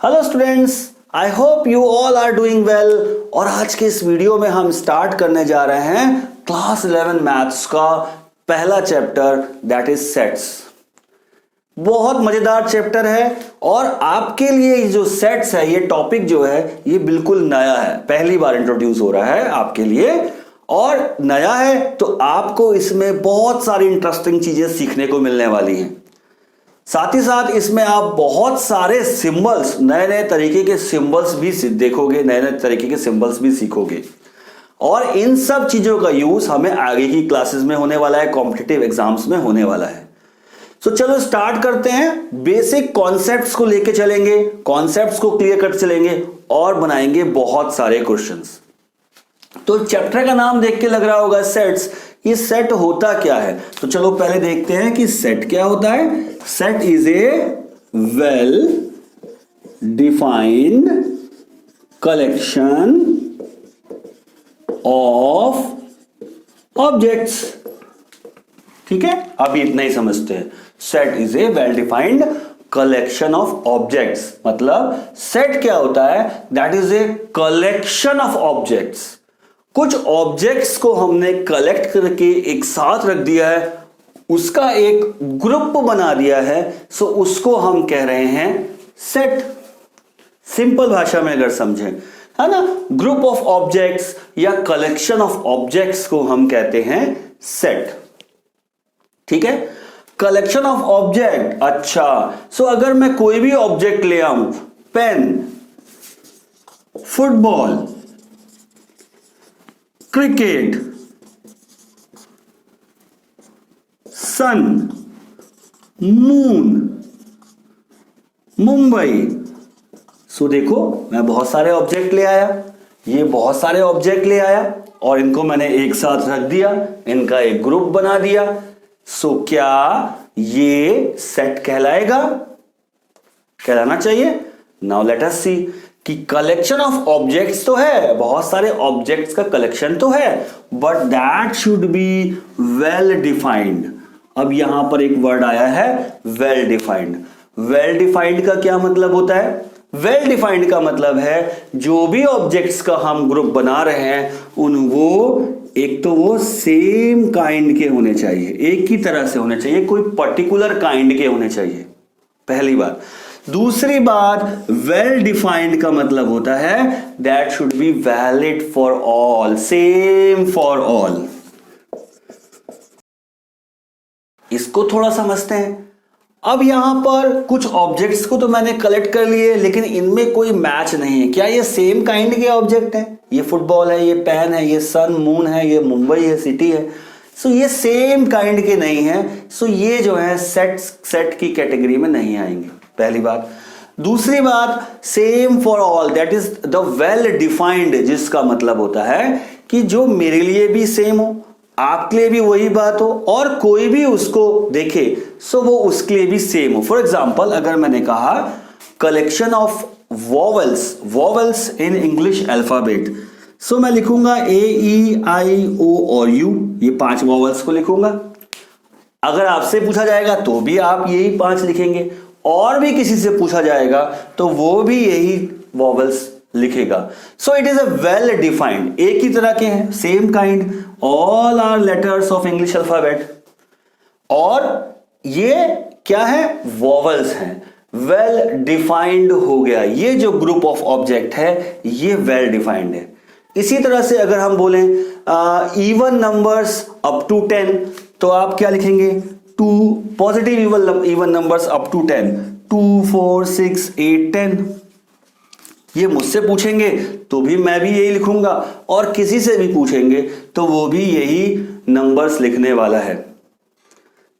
Hello students, I hope you all are doing well. और आज के इस वीडियो में हम स्टार्ट करने जा रहे हैं क्लास 11 मैथ्स का पहला चैप्टर, दैट इज सेट्स। बहुत मजेदार चैप्टर है और आपके लिए ये जो सेट्स है, ये टॉपिक जो है ये बिल्कुल नया है, पहली बार इंट्रोड्यूस हो रहा है आपके लिए। और नया है तो आपको इसमें बहुत सारी इंटरेस्टिंग चीजें सीखने को मिलने वाली हैं। साथ ही साथ इसमें आप बहुत सारे सिंबल्स, नए नए तरीके के सिंबल्स भी देखोगे, नए नए तरीके के सिंबल्स भी सीखोगे। और इन सब चीजों का यूज हमें आगे की क्लासेस में होने वाला है, कॉम्पिटिटिव एग्जाम्स में होने वाला है। तो चलो स्टार्ट करते हैं। बेसिक कॉन्सेप्ट्स को लेके चलेंगे, कॉन्सेप्ट्स को क्लियर कर चलेंगे और बनाएंगे बहुत सारे क्वेश्चंस। तो चैप्टर का नाम देख के लग रहा होगा सेट्स। ये सेट होता क्या है? तो चलो पहले देखते हैं कि सेट क्या होता है। Set is A well defined collection of objects. ठीक है, अभी इतना ही समझते हैं। Set is A well defined collection of objects. मतलब सेट क्या होता है? That is a collection of objects. कुछ ऑब्जेक्ट्स को हमने कलेक्ट करके एक साथ रख दिया है, उसका एक ग्रुप बना दिया है, सो उसको हम कह रहे हैं सेट। सिंपल भाषा में अगर समझें, है ना, ग्रुप ऑफ ऑब्जेक्ट्स या कलेक्शन ऑफ ऑब्जेक्ट्स को हम कहते हैं सेट। ठीक है, कलेक्शन ऑफ ऑब्जेक्ट। अच्छा, सो अगर मैं कोई भी ऑब्जेक्ट ले आऊं, पेन, फुटबॉल, क्रिकेट, सन, मून, मुंबई, सो देखो मैं बहुत सारे ऑब्जेक्ट ले आया, ये बहुत सारे ऑब्जेक्ट ले आया और इनको मैंने एक साथ रख दिया, इनका एक ग्रुप बना दिया। सो क्या ये सेट कहलाएगा? कहलाना चाहिए। नाउ लेट अस सी कि कलेक्शन ऑफ ऑब्जेक्ट्स तो है, बहुत सारे ऑब्जेक्ट्स का कलेक्शन तो है, but that should be well defined. अब यहां पर एक वर्ड आया है वेल डिफाइंड। वेल डिफाइंड का क्या मतलब होता है? वेल डिफाइंड का मतलब है जो भी ऑब्जेक्ट्स का हम ग्रुप बना रहे हैं एक तो वो सेम काइंड के होने चाहिए, एक ही तरह से होने चाहिए, कोई पर्टिकुलर काइंड के होने चाहिए, पहली बात। दूसरी बात, वेल डिफाइंड का मतलब होता है that should be valid for all, same for all. इसको थोड़ा समझते हैं। अब यहां पर कुछ ऑब्जेक्ट्स को तो मैंने कलेक्ट कर लिए, लेकिन इनमें कोई मैच नहीं है। क्या ये सेम काइंड के ऑब्जेक्ट हैं? ये फुटबॉल है, ये पेन है, ये सन मून है, ये मुंबई है, सिटी है। सो ये सेम काइंड के नहीं है, सो ये जो है सेट की कैटेगरी में नहीं आएंगे, पहली बात। दूसरी बात, same for all, that is the well defined, जिसका मतलब होता है कि जो मेरे लिए भी सेम हो, आपके लिए भी वही बात हो और कोई भी उसको देखे सो वो उसके लिए भी सेम हो। फॉर एग्जाम्पल, अगर मैंने कहा collection of vowels, vowels in English alphabet, so मैं लिखूंगा ए ई आई ओ और यू, ये 5 वॉवेल्स को लिखूंगा। अगर आपसे पूछा जाएगा तो भी आप यही 5 लिखेंगे, और भी किसी से पूछा जाएगा तो वो भी यही वॉवेल्स लिखेगा। So it is a well defined, एक ही तरह के हैं, same kind, all are letters of English alphabet. और ये क्या है? वॉवेल्स हैं। वेल डिफाइंड हो गया, ये जो ग्रुप ऑफ ऑब्जेक्ट है ये वेल डिफाइंड है। इसी तरह से अगर हम बोलें इवन नंबर्स अप टू 10, तो आप क्या लिखेंगे? 2 positive even numbers up to 10, 2 4 6 8 10। ये मुझसे पूछेंगे तो भी मैं भी यही लिखूंगा, और किसी से भी पूछेंगे तो वो भी यही नंबर्स लिखने वाला है।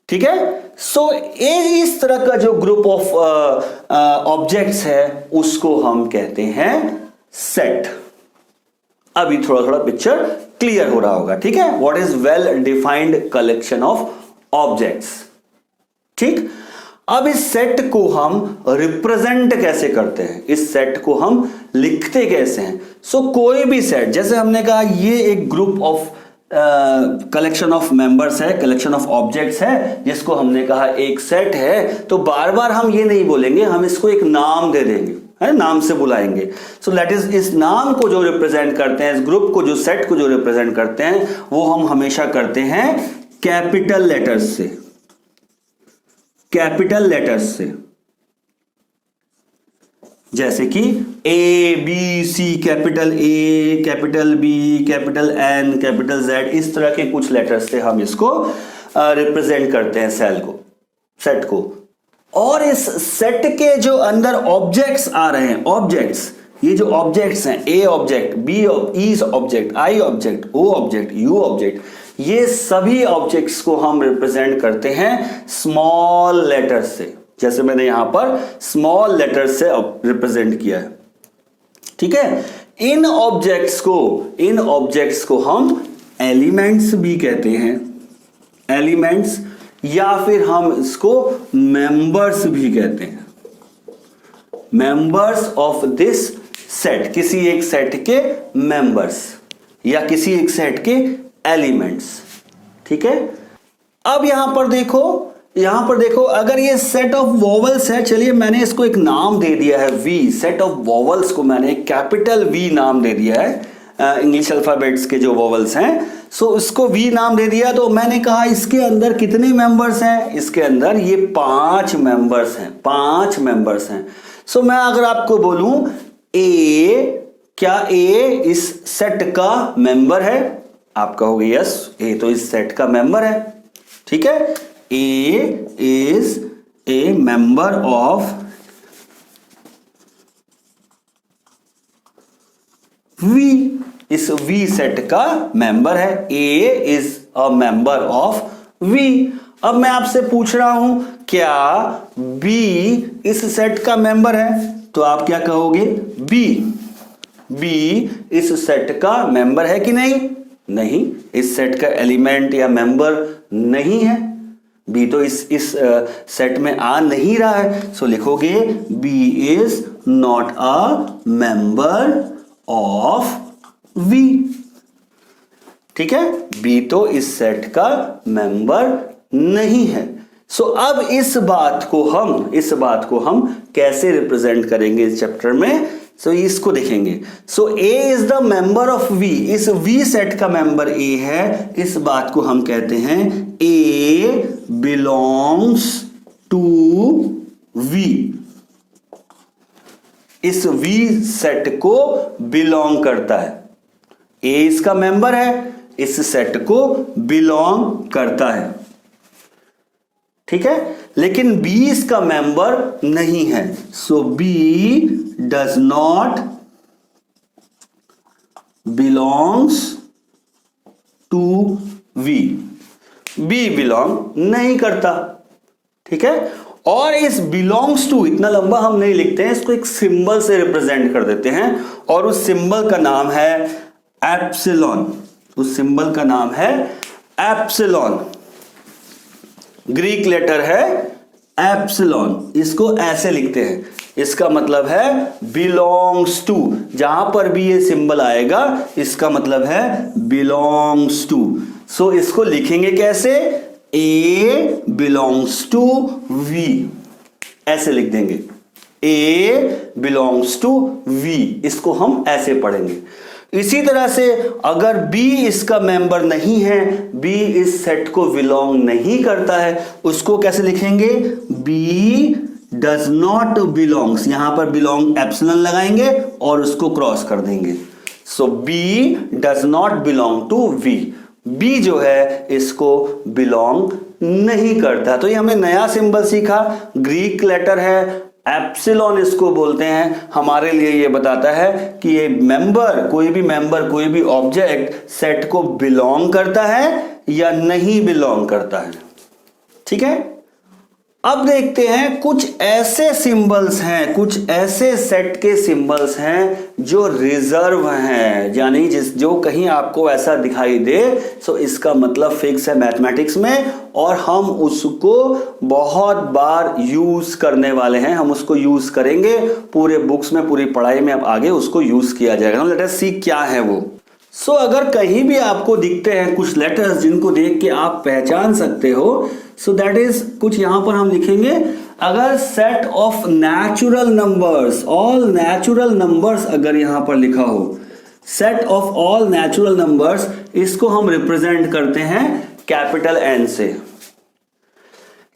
ठीक है, सो इस तरह का जो ग्रुप ऑफ ऑब्जेक्ट्स है उसको हम कहते हैं सेट। अभी थोड़ा थोड़ा पिक्चर क्लियर हो रहा होगा। ठीक है, what is well defined collection of objects. ठीक, अब इस सेट को हम रिप्रेजेंट कैसे करते हैं, इस सेट को हम लिखते कैसे हैं? सो कोई भी सेट, जैसे हमने कहा ये एक group of collection of members है, कलेक्शन ऑफ ऑब्जेक्ट्स है, जिसको हमने कहा एक सेट है, तो बार बार हम ये नहीं बोलेंगे, हम इसको एक नाम दे देंगे, है, नाम से बुलाएंगे। सो दैट इज, इस नाम को जो रिप्रेजेंट करते हैं, इस ग्रुप को, जो सेट को जो रिप्रेजेंट करते हैं, वो हम हमेशा करते हैं कैपिटल लेटर्स से, कैपिटल लेटर्स से। जैसे कि A B C, capital A, capital B, capital N, capital Z, इस तरह के कुछ लेटर्स से हम इसको रिप्रेजेंट करते हैं सेल को, सेट को। और इस सेट के जो अंदर ऑब्जेक्ट्स आ रहे हैं, ऑब्जेक्ट्स, ये जो ऑब्जेक्ट्स हैं, A object, B E object, I object, O object, U object, ये सभी ऑब्जेक्ट्स को हम रिप्रेजेंट करते हैं स्मॉल लेटर्स से। जैसे मैंने यहां पर स्मॉल लेटर्स से रिप्रेजेंट किया है, ठीक है। इन ऑब्जेक्ट्स को हम एलिमेंट्स भी कहते हैं, एलिमेंट्स, या फिर हम इसको मेंबर्स भी कहते हैं, मेंबर्स ऑफ दिस सेट, किसी एक सेट के मेंबर्स या किसी एक सेट के एलिमेंट्स, ठीक है। अब यहां पर देखो, अगर ये सेट ऑफ वोवेल्स है, चलिए मैंने इसको एक नाम दे दिया है वी, सेट ऑफ वोवेल्स को मैंने एक कैपिटल वी नाम दे दिया है, इंग्लिश अल्फाबेट्स के जो वोवेल्स हैं, सो इसको वी नाम दे दिया। तो मैंने कहा इसके अंदर कितने मेंबर्स हैं, इसके अंदर ये 5 मेंबर्स हैं, 5 मेंबर्स हैं। सो मैं अगर आपको बोलूं ए, क्या ए इस सेट का मेंबर है, आप कहोगे यस, ए तो इस सेट का मेंबर है, ठीक है। A is a member of V, इस वी सेट का मेंबर है, A is a member of V. अब मैं आपसे पूछ रहा हूं क्या बी इस सेट का मेंबर है, तो आप क्या कहोगे, बी इस सेट का मेंबर है कि नहीं, नहीं, इस सेट का एलिमेंट या मेंबर नहीं है, बी तो इस सेट में आ नहीं रहा है। सो लिखोगे B is not a member of V, ठीक है, बी तो इस सेट का मेंबर नहीं है। सो अब इस बात को हम कैसे रिप्रेजेंट करेंगे इस चैप्टर में, सो इसको देखेंगे। So A is the member of V, इस वी सेट का मेंबर ए है, इस बात को हम कहते हैं ए बिलोंग्स टू वी, इस वी सेट को बिलोंग करता है, ए इसका मेंबर है, इस सेट को बिलोंग करता है, ठीक है। लेकिन बी इसका मेंबर नहीं है, so B does not belongs to V, B belong नहीं करता, ठीक है। और इस बिलोंग्स टू इतना लंबा हम नहीं लिखते हैं, इसको एक सिंबल से रिप्रेजेंट कर देते हैं, और उस सिंबल का नाम है एप्सिलॉन, उस सिंबल का नाम है एप्सिलॉन, ग्रीक लेटर है एप्सिलॉन, इसको ऐसे लिखते हैं, इसका मतलब है बिलोंग्स टू, जहां पर भी ये सिंबल आएगा इसका मतलब है बिलोंग्स टू। सो इसको लिखेंगे कैसे, ए बिलोंग्स टू वी, ऐसे लिख देंगे, ए बिलोंग्स टू वी, इसको हम ऐसे पढ़ेंगे। इसी तरह से अगर B इसका मेंबर नहीं है, B इस सेट को बिलोंग नहीं करता है, उसको कैसे लिखेंगे, B डज नॉट बिलोंग्स, यहां पर बिलोंग एप्सिलॉन लगाएंगे और उसको क्रॉस कर देंगे। So B does not belong to V, B जो है इसको बिलोंग नहीं करता। तो ये हमने नया सिंबल सीखा, ग्रीक लेटर है एप्सिलॉन इसको बोलते हैं, हमारे लिए ये बताता है कि ये मेंबर, कोई भी ऑब्जेक्ट सेट को बिलोंग करता है या नहीं बिलोंग करता है, ठीक है। अब देखते हैं कुछ ऐसे सिंबल्स हैं, कुछ ऐसे सेट के सिंबल्स हैं जो रिजर्व हैं, यानी जो कहीं आपको ऐसा दिखाई दे, सो इसका मतलब फिक्स है मैथमेटिक्स में, और हम उसको बहुत बार यूज करने वाले हैं, हम उसको यूज करेंगे पूरे बुक्स में, पूरी पढ़ाई में, अब आगे उसको यूज किया जाएगा। लेट अस सी क्या है वो। सो अगर कहीं भी आपको दिखते हैं कुछ लेटर्स जिनको देख के आप पहचान सकते हो, सो दैट इज, कुछ यहां पर हम लिखेंगे अगर set of natural numbers, all natural numbers अगर यहां पर लिखा हो, set of all natural numbers, इसको हम रिप्रेजेंट करते हैं कैपिटल एन से।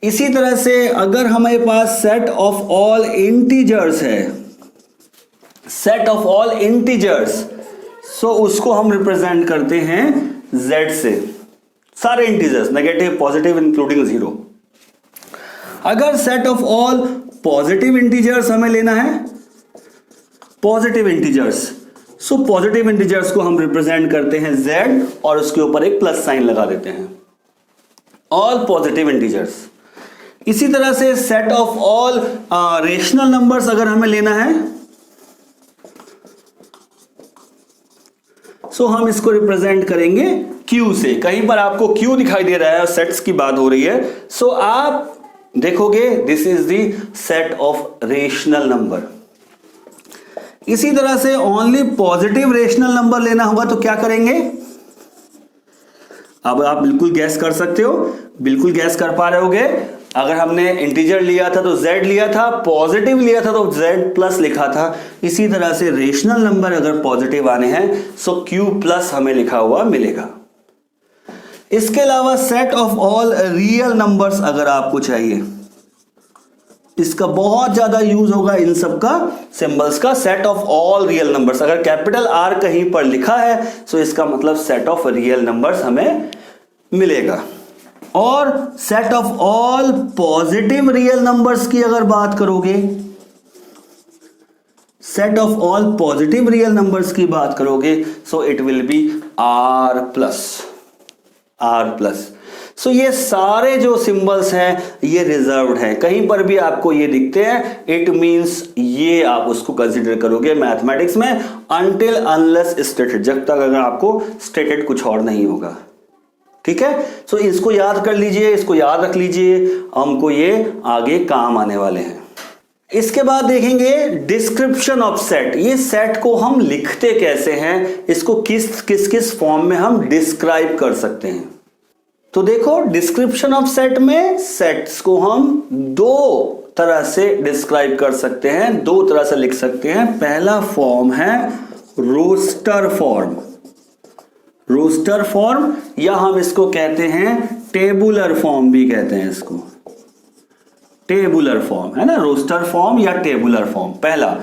इसी तरह से अगर हमारे पास सेट ऑफ ऑल इंटीजर्स है, सेट ऑफ ऑल इंटीजर्स, सो उसको हम रिप्रेजेंट करते हैं z से, सारे इंटीजर्स, नेगेटिव पॉजिटिव इंक्लूडिंग 0। अगर set of all positive integers हमें लेना है, positive integers, so positive integers को हम रिप्रेजेंट करते हैं z और उसके ऊपर एक प्लस साइन लगा देते हैं, ऑल पॉजिटिव इंटीजर्स। इसी तरह से set of all rational numbers अगर हमें लेना है, सो हम इसको रिप्रेजेंट करेंगे Q से। कहीं पर आपको Q दिखाई दे रहा है और सेट्स की बात हो रही है, सो आप देखोगे this is the set of rational number. इसी तरह से ओनली पॉजिटिव रेशनल नंबर लेना होगा तो क्या करेंगे? अब आप बिल्कुल गैस कर सकते हो, बिल्कुल गैस कर पा रहे होगे। अगर हमने इंटीजर लिया था तो z लिया था, पॉजिटिव लिया था तो z प्लस लिखा था। इसी तरह से रेशनल नंबर अगर पॉजिटिव आने हैं सो q प्लस हमें लिखा हुआ मिलेगा। इसके अलावा set of all real numbers अगर आपको चाहिए, इसका बहुत ज्यादा यूज होगा इन सब का सिंबल्स का, set of all real numbers. अगर कैपिटल R कहीं पर लिखा है सो इसका मतलब सेट ऑफ रियल नंबर्स हमें मिलेगा। और set of all positive real numbers की अगर बात करोगे, set of all positive real numbers की बात करोगे so it will be R plus, R plus. So ये सारे जो सिंबल्स हैं ये रिजर्व्ड हैं, कहीं पर भी आपको ये दिखते हैं इट मींस ये आप उसको कंसीडर करोगे मैथमेटिक्स में अनटिल अनलेस स्टेटेड, जब तक अगर आपको स्टेटेड कुछ और नहीं होगा। ठीक है, सो इसको याद कर लीजिए, इसको याद रख लीजिए, हमको ये आगे काम आने वाले हैं। इसके बाद देखेंगे डिस्क्रिप्शन ऑफ सेट। ये सेट को हम लिखते कैसे हैं, इसको किस किस फॉर्म में हम डिस्क्राइब कर सकते हैं। तो देखो डिस्क्रिप्शन ऑफ सेट में सेट्स को हम दो तरह से डिस्क्राइब कर सकते हैं, दो तरह से लिख सकते हैं। पहला फॉर्म है रोस्टर फॉर्म, रोस्टर फॉर्म, या हम इसको कहते हैं टेबुलर फॉर्म भी कहते हैं इसको, टेबुलर फॉर्म है ना, रोस्टर फॉर्म या टेबुलर फॉर्म पहला।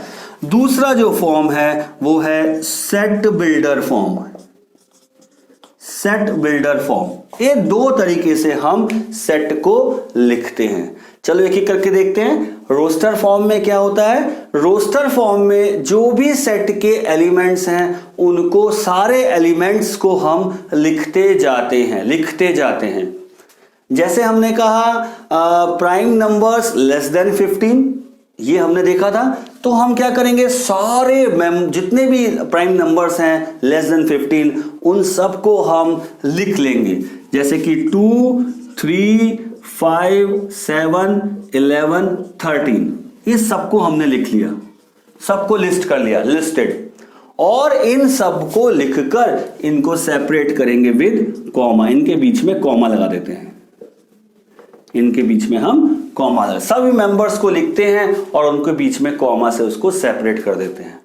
दूसरा जो फॉर्म है वो है set builder form, set builder form. ये दो तरीके से हम सेट को लिखते हैं। चलो एक एक करके देखते हैं। रोस्टर फॉर्म में क्या होता है? रोस्टर फॉर्म में जो भी सेट के एलिमेंट्स हैं उनको, सारे एलिमेंट्स को हम लिखते जाते हैं। जैसे हमने कहा प्राइम नंबर्स लेस देन 15, ये हमने देखा था, तो हम क्या करेंगे, सारे जितने भी प्राइम नंबर्स हैं लेस देन 15 उन सबको हम लिख लेंगे। जैसे कि 2, 3, 5, 7, 11, 13, ये सबको हमने लिख लिया, सबको लिस्ट कर लिया, लिस्टेड। और इन सबको लिखकर इनको सेपरेट करेंगे विद कॉमा, इनके बीच में कॉमा लगा देते हैं, इनके बीच में हम कॉमा, सभी मेंबर्स को लिखते हैं और उनके बीच में कॉमा से उसको सेपरेट कर देते हैं।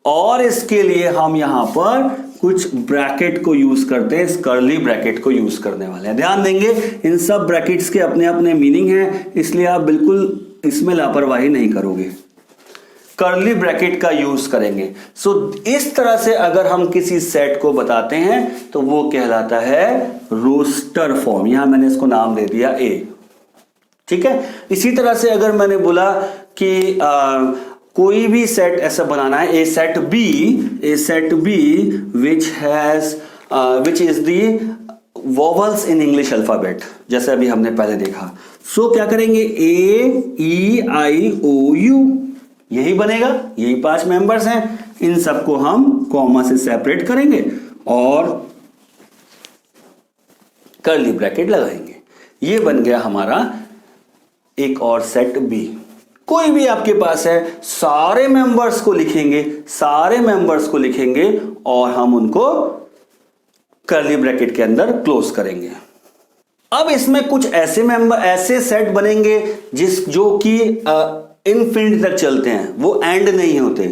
और इसके लिए हम यहां पर कुछ ब्रैकेट को यूज करते हैं, इस कर्ली ब्रैकेट को यूज करने वाले हैं। ध्यान देंगे इन सब ब्रैकेट्स के अपने अपने मीनिंग हैं, इसलिए आप बिल्कुल इसमें लापरवाही नहीं करोगे, कर्ली ब्रैकेट का यूज करेंगे। सो इस तरह से अगर हम किसी सेट को बताते हैं तो वो कहलाता है रोस्टर फॉर्म। यहां मैंने इसको नाम दे दिया ए, ठीक है। इसी तरह से अगर मैंने बोला कि कोई भी सेट ऐसा बनाना है, A set B which is the vowels in English alphabet, जैसे अभी हमने पहले देखा। सो क्या करेंगे, AEIOU, यही बनेगा, यही 5 मेंबर्स हैं, इन सबको हम कॉमा से सेपरेट करेंगे और कर्ली ब्रैकेट लगाएंगे। ये बन गया हमारा एक और सेट बी। कोई भी आपके पास है, सारे मेंबर्स को लिखेंगे और हम उनको कर्ली ब्रैकेट के अंदर क्लोज करेंगे। अब इसमें कुछ ऐसे सेट बनेंगे जो कि इनफिनिटी तक चलते हैं, वो एंड नहीं होते।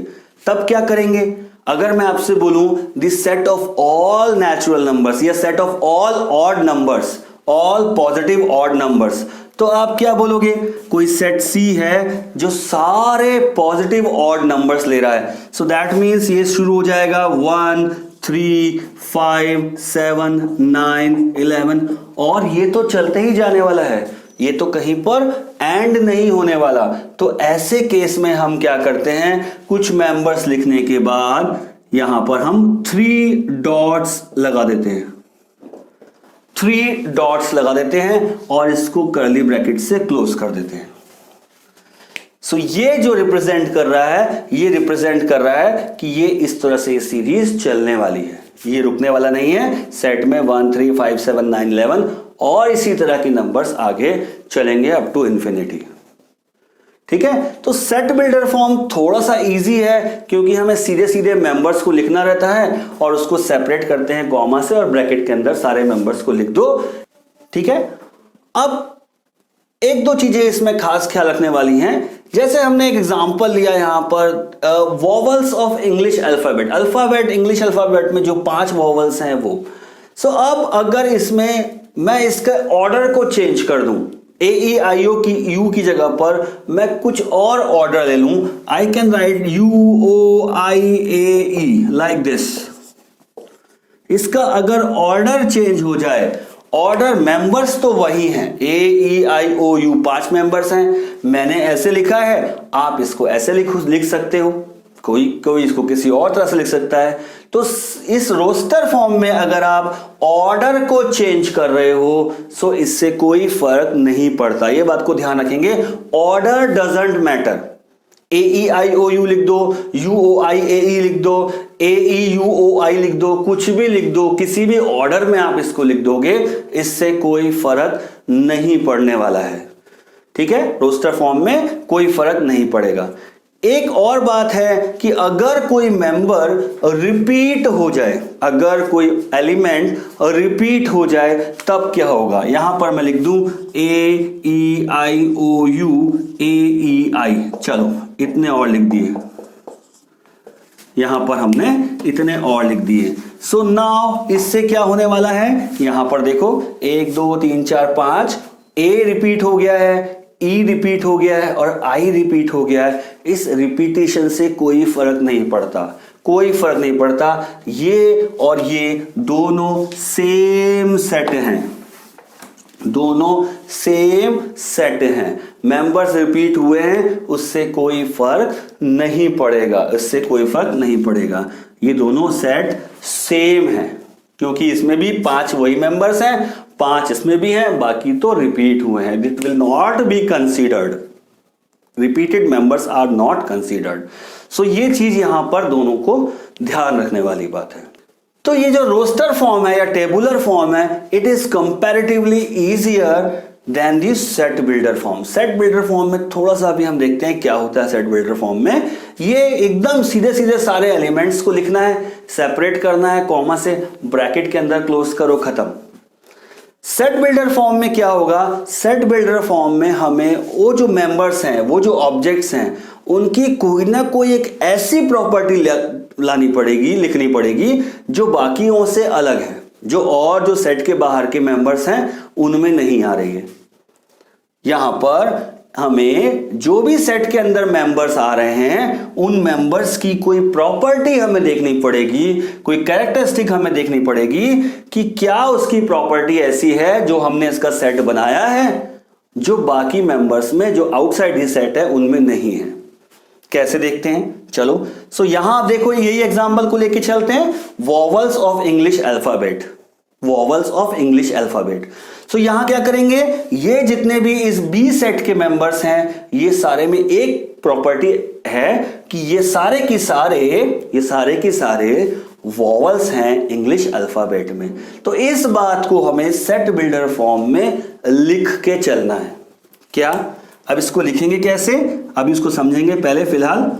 तब क्या करेंगे? अगर मैं आपसे बोलूं this set of all natural numbers या set of all odd numbers, all positive odd numbers, तो आप क्या बोलोगे? कोई सेट सी है जो सारे पॉजिटिव ऑड नंबर्स ले रहा है, सो दैट मींस ये शुरू हो जाएगा 1 3 5 7 9 11, और ये तो चलते ही जाने वाला है, ये तो कहीं पर एंड नहीं होने वाला। तो ऐसे केस में हम क्या करते हैं, कुछ मेंबर्स लिखने के बाद यहां पर हम 3 डॉट्स लगा देते हैं, 3 डॉट्स लगा देते हैं और इसको कर्ली ब्रैकेट से क्लोज कर देते हैं। सो ये जो रिप्रेजेंट कर रहा है, ये रिप्रेजेंट कर रहा है कि ये इस तरह से सीरीज चलने वाली है, ये रुकने वाला नहीं है। सेट में 1 3 5 7 9 11 और इसी तरह के नंबर्स आगे चलेंगे अप टू इंफिनिटी। ठीक है, तो सेट बिल्डर फॉर्म थोड़ा सा इजी है क्योंकि हमें सीधे सीधे मेंबर्स को लिखना रहता है और उसको सेपरेट करते हैं कॉमा से और ब्रैकेट के अंदर सारे मेंबर्स को लिख दो। ठीक है, अब एक दो चीजें इसमें खास ख्याल रखने वाली हैं। जैसे हमने एक एग्जांपल लिया यहां पर vowels of English alphabet, English alphabet में जो 5 वॉवल्स हैं वो। सो अब अगर इसमें मैं इसका ऑर्डर को चेंज कर दूं, ए ई आई ओ की यू की जगह पर मैं कुछ और ऑर्डर ले लूं, I can write U O I A E like this. इसका अगर ऑर्डर चेंज हो जाए, ऑर्डर मेंबर्स तो वही हैं, ए E I O you 5 members हैं, मैंने ऐसे लिखा है, आप इसको ऐसे लिख सकते हो, कोई इसको किसी और तरह से लिख सकता है। तो इस रोस्टर फॉर्म में अगर आप ऑर्डर को चेंज कर रहे हो सो इससे कोई फर्क नहीं पड़ता, ये बात को ध्यान रखेंगे। Order doesn't matter, A E I O U लिख दो, यू ओ आई ए ई लिख दो, ए ई यू ओ आई लिख दो, कुछ भी लिख दो, किसी भी ऑर्डर में आप इसको लिख दोगे, इससे कोई फर्क नहीं पड़ने वाला है। ठीक है, रोस्टर फॉर्म में कोई फर्क नहीं पड़ेगा। एक और बात है कि अगर कोई मेंबर रिपीट हो जाए, अगर कोई एलिमेंट रिपीट हो जाए तब क्या होगा? यहां पर मैं लिख दूं ए E I O U A E आई, चलो इतने और लिख दिए, यहां पर हमने इतने और लिख दिए। सो नाउ इससे क्या होने वाला है, यहां पर देखो 1 2 3 4 5, ए रिपीट हो गया है, ई रिपीट हो गया है और आई रिपीट हो गया है। इस रिपीटेशन से कोई फर्क नहीं पड़ता, कोई फर्क नहीं पड़ता, ये और ये दोनों सेम सेट हैं, दोनों सेम सेट हैं, मेंबर्स रिपीट हुए हैं, उससे कोई फर्क नहीं पड़ेगा, इससे कोई फर्क नहीं पड़ेगा। ये दोनों सेट सेम हैं क्योंकि इसमें भी 5 वही मेंबर्स हैं, 5 इसमें भी हैं, बाकी तो रिपीट हुए हैं। It will not be considered, repeated members are not considered. So ये चीज यहां पर दोनों को ध्यान रखने वाली बात है। तो ये जो रोस्टर फॉर्म है या टेबुलर फॉर्म है, it is comparatively easier than the set builder form. Set builder form में थोड़ा सा अभी हम देखते हैं क्या होता है। सेट बिल्डर फॉर्म में ये एकदम सीधे सीधे सारे एलिमेंट्स को लिखना है, सेपरेट करना है कॉमा से, ब्रैकेट के अंदर क्लोज करो, खत्म। सेट बिल्डर फॉर्म में क्या होगा? सेट बिल्डर फॉर्म में हमें वो जो मेंबर्स हैं, वो जो ऑब्जेक्ट्स हैं, उनकी कोई ना कोई एक ऐसी प्रॉपर्टी लानी पड़ेगी, लिखनी पड़ेगी जो बाकियों से अलग है, जो सेट के बाहर के मेंबर्स हैं उनमें नहीं आ रही है। यहां पर हमें जो भी सेट के अंदर मेंबर्स आ रहे हैं उन मेंबर्स की कोई प्रॉपर्टी हमें देखनी पड़ेगी, कोई कैरेक्टरिस्टिक हमें देखनी पड़ेगी कि क्या उसकी प्रॉपर्टी ऐसी है जो हमने इसका सेट बनाया है जो बाकी मेंबर्स में, जो आउटसाइड ही सेट है, उनमें नहीं है। कैसे देखते हैं, चलो। सो यहां आप देखो, यही एग्जांपल को लेके चलते हैं, vowels of English alphabet, vowels of English alphabet. So यहां क्या करेंगे, ये जितने भी इस बी सेट के मेंबर्स हैं, ये सारे में एक प्रॉपर्टी है कि ये सारे के सारे वॉवल्स हैं इंग्लिश अल्फाबेट में। तो इस बात को हमें सेट बिल्डर फॉर्म में लिख के चलना है। क्या? अब इसको लिखेंगे कैसे, अब इसको समझेंगे पहले फिलहाल।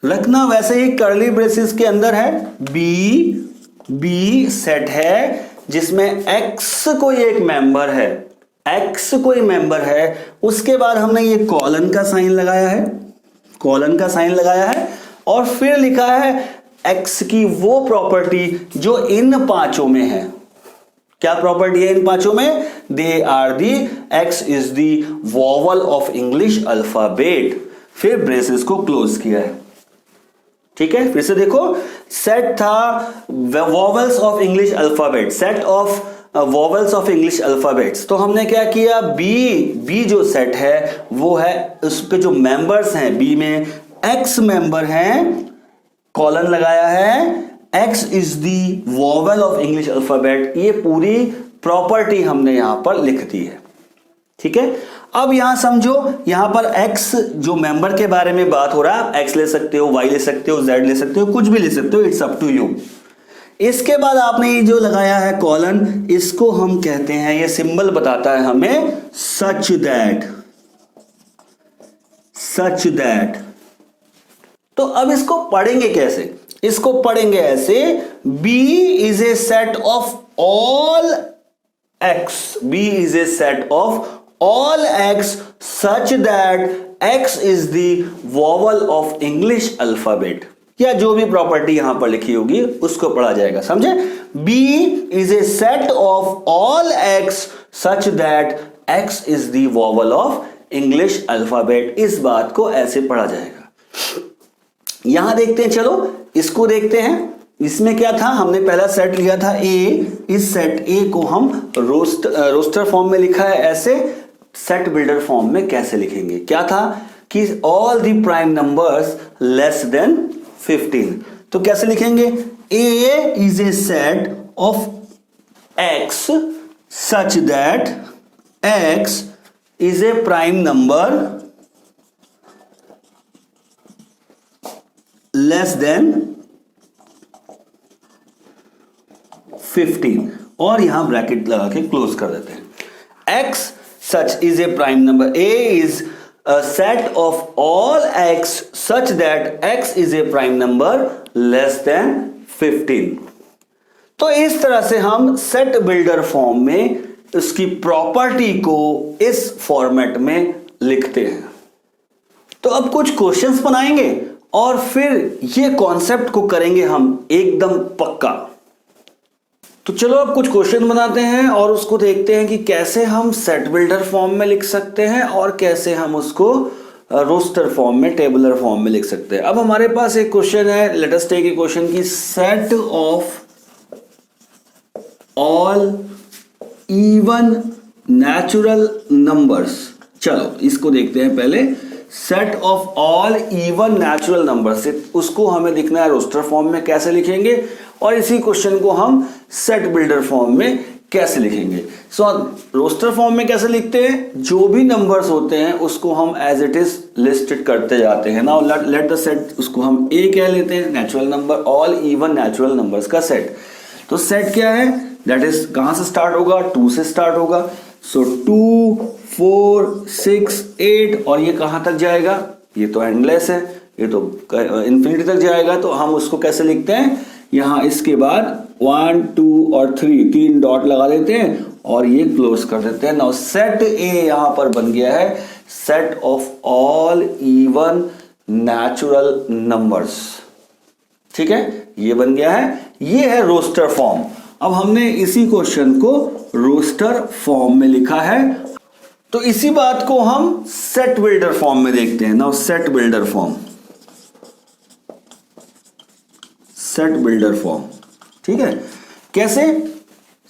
रखना वैसे ही कर्ली ब्रेसेस के अंदर है बी सेट है जिसमें एक्स कोई एक मेंबर है, एक्स कोई मेंबर है, उसके बाद हमने ये कॉलन का साइन लगाया है, कॉलन का साइन लगाया है और फिर लिखा है एक्स की वो प्रॉपर्टी जो इन पांचों में है। क्या प्रॉपर्टी है इन पांचों में? They are the X is the vowel of English alphabet. फिर ब्रेसेस को क्लोज किया है। ठीक है, फिर से देखो, सेट था vowels of English alphabet, set of vowels of English alphabets. तो हमने क्या किया, बी जो सेट है वो है, उसके जो मेंबर्स हैं बी में एक्स मेंबर हैं, कॉलन लगाया है, x is the vowel of English alphabet. ये पूरी प्रॉपर्टी हमने यहां पर लिख दी है। ठीक है, अब यहां समझो, यहां पर एक्स जो मेंबर के बारे में बात हो रहा है, एक्स ले सकते हो, वाई ले सकते हो, जेड ले सकते हो, कुछ भी ले सकते हो, इट्स अप टू यू। इसके बाद आपने ये जो लगाया है कॉलन, इसको हम कहते हैं, ये सिंबल बताता है हमें सच दैट। तो अब इसको पढ़ेंगे कैसे? इसको पढ़ेंगे ऐसे, B is a set of all x, B is a set of all x such that X is the vowel of English alphabet. या जो भी प्रॉपर्टी यहां पर लिखी होगी उसको पढ़ा जाएगा, समझे? B is a set of all x such that X is the vowel of English alphabet. इस बात को ऐसे पढ़ा जाएगा। यहां देखते हैं, चलो इसको देखते हैं। इसमें क्या था, हमने पहला सेट लिया था ए, इस सेट ए को हम रोस्टर फॉर्म में लिखा है ऐसे, सेट बिल्डर फॉर्म में कैसे लिखेंगे? क्या था कि all the prime numbers less than 15। तो कैसे लिखेंगे? A is a set of X such that X is a prime number less than 15 और यहां ब्रैकेट लगा के क्लोज कर देते हैं। X such is a prime number, A is a set of all x such that X is a prime number less than 15। तो इस तरह से हम सेट बिल्डर फॉर्म में उसकी प्रॉपर्टी को इस फॉर्मेट में लिखते हैं। तो अब कुछ क्वेश्चंस बनाएंगे और फिर ये कॉन्सेप्ट को करेंगे हम एकदम पक्का। तो चलो अब कुछ क्वेश्चन बनाते हैं और उसको देखते हैं कि कैसे हम सेट बिल्डर फॉर्म में लिख सकते हैं और कैसे हम उसको रोस्टर फॉर्म में, टेबुलर फॉर्म में लिख सकते हैं। अब हमारे पास एक क्वेश्चन है, let us take a question की set of all even natural numbers. चलो इसको देखते हैं पहले। Set of all even natural numbers, उसको हमें लिखना है रोस्टर फॉर्म में, कैसे लिखेंगे? और इसी क्वेश्चन को हम सेट बिल्डर फॉर्म में कैसे लिखेंगे? रोस्टर फॉर्म में कैसे लिखते हैं? जो भी नंबर्स होते हैं उसको हम एज इट इज लिस्टेड करते जाते हैं। नाउ लेट द सेट, उसको हम ए कह लेते हैं, natural number, all even natural numbers का सेट। तो सेट क्या है? दैट इज कहां से स्टार्ट होगा? 2 से स्टार्ट होगा। सो 2, 4, 6, 8 और ये कहां तक जाएगा? ये तो एंडलेस है, ये तो इंफिनिटी तक जाएगा। तो हम उसको कैसे लिखते हैं? यहां इसके बाद 1, 2 और 3 डॉट लगा देते हैं और ये क्लोज कर देते हैं। नाउ सेट ए यहां पर बन गया है set of all even natural numbers. ठीक है, ये बन गया है, ये है रोस्टर फॉर्म। अब हमने इसी क्वेश्चन को रोस्टर फॉर्म में लिखा है। तो इसी बात को हम सेट बिल्डर फॉर्म में देखते हैं। Now set builder form, set builder form, ठीक है। कैसे?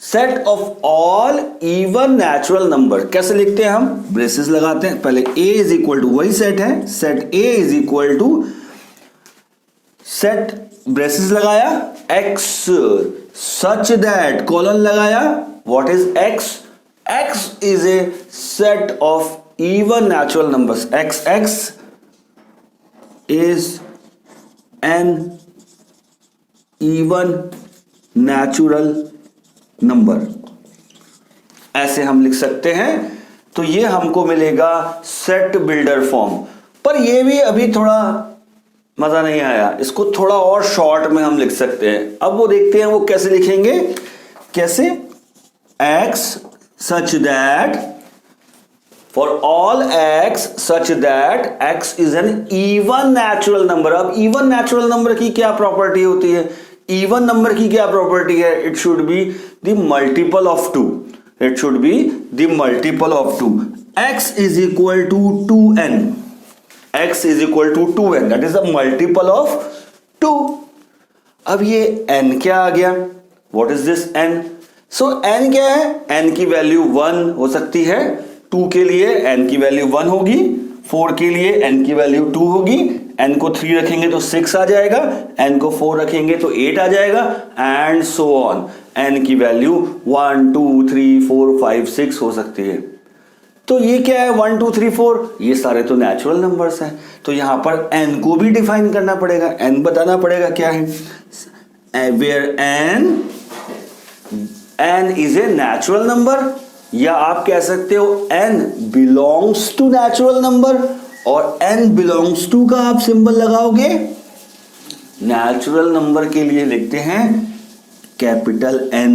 Set of all even natural number कैसे लिखते हैं हम? ब्रेसेस लगाते हैं पहले। ए इज इक्वल टू, वही सेट है, set A is equal to set, braces लगाया, एक्स सच दैट, कॉलन लगाया, what is X? X is a set of even natural numbers. X is an even natural number, ऐसे हम लिख सकते हैं। तो ये हमको मिलेगा सेट बिल्डर फॉर्म। पर ये भी अभी थोड़ा मजा नहीं आया, इसको थोड़ा और शॉर्ट में हम लिख सकते हैं। अब वो देखते हैं वो कैसे लिखेंगे, कैसे, x such that for all x such that x is an even natural number। अब even natural number की क्या प्रॉपर्टी होती है, even नंबर की क्या प्रॉपर्टी है, it should be the multiple of 2, it should be the multiple of 2। x is equal to 2n, x is equal to 2n, that is the multiple of 2। अब ये n क्या आ गया, what is this n? So n क्या है, n की value 1 हो सकती है, 2 के लिए n की वैल्यू 1 होगी, 4 के लिए n की वैल्यू 2 होगी, n को 3 रखेंगे तो 6 आ जाएगा, n को 4 रखेंगे तो 8 आ जाएगा, एंड सो ऑन। n की वैल्यू 1 2 3 4 5 6 हो सकती है। तो ये क्या है, 1 2 3 4, ये सारे तो नेचुरल नंबर्स हैं, तो यहां पर n को भी डिफाइन करना पड़ेगा, n बताना पड़ेगा क्या है, where n is a natural number, या आप कह सकते हो n belongs to natural number, और n बिलोंग्स टू का आप सिंबल लगाओगे नेचुरल नंबर के लिए लिखते हैं कैपिटल N।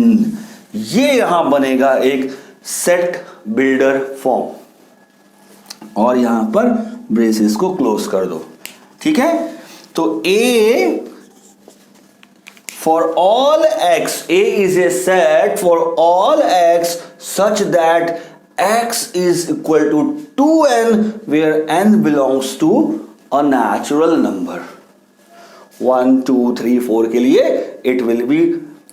ये यहां बनेगा एक सेट बिल्डर फॉर्म, और यहां पर ब्रेसेस को क्लोज कर दो, ठीक है। तो A for all x, A is a set for all x such that x is equal to 2n where n belongs to a natural number। 1 2 3 4 के लिए it will be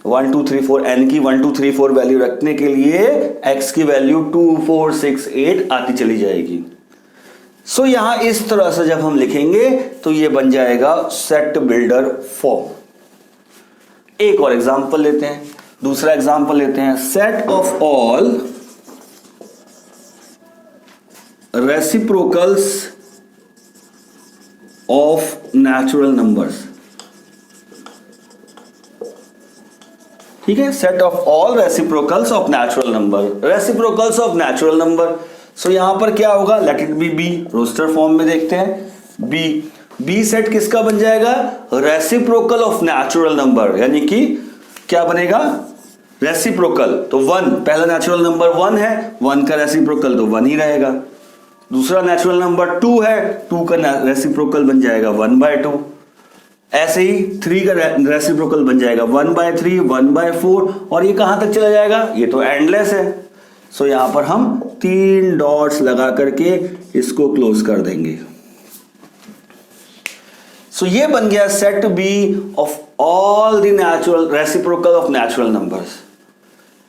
1 2 3 4, n की 1 2 3 4 value रखने के लिए x की value 2 4 6 8 आती चली जाएगी। सो यहां इस तरह से जब हम लिखेंगे तो ये बन जाएगा सेट बिल्डर फॉर्म। एक और एग्जांपल लेते हैं, दूसरा एग्जांपल लेते हैं, set of all reciprocals of natural numbers. ठीक है, set of all reciprocals of natural number, reciprocals of natural number. So यहां पर क्या होगा, let it be B, roster form में देखते हैं, बी सेट किसका बन जाएगा, रेसिप्रोकल ऑफ नेचुरल नंबर, यानी कि क्या बनेगा, रेसिप्रोकल। तो 1 पहला नेचुरल नंबर 1 है, 1 का रेसिप्रोकल तो 1 ही रहेगा। दूसरा नेचुरल नंबर 2 है, 2 का रेसिप्रोकल बन जाएगा 1/2। ऐसे ही 3 का रेसिप्रोकल बन जाएगा 1/3, 1/4, और ये कहां तक चला जाएगा, ये तो एंडलेस है। सो यहां पर हम 3 डॉट्स लगा करके इसको क्लोज कर देंगे। सो ये बन गया set B of all the natural reciprocal of natural numbers.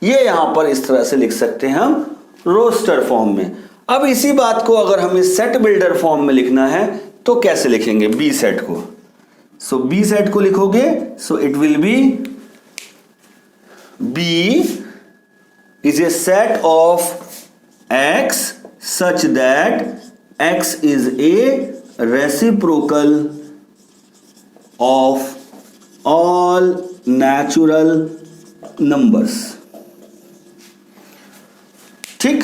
ये यहां पर इस तरह से लिख सकते हैं हम रोस्टर फॉर्म में। अब इसी बात को अगर हमें सेट बिल्डर फॉर्म में लिखना है तो कैसे लिखेंगे बी सेट को। सो बी सेट को लिखोगे, so it will be B is a set of x such that x is a reciprocal of all natural numbers। ठीक,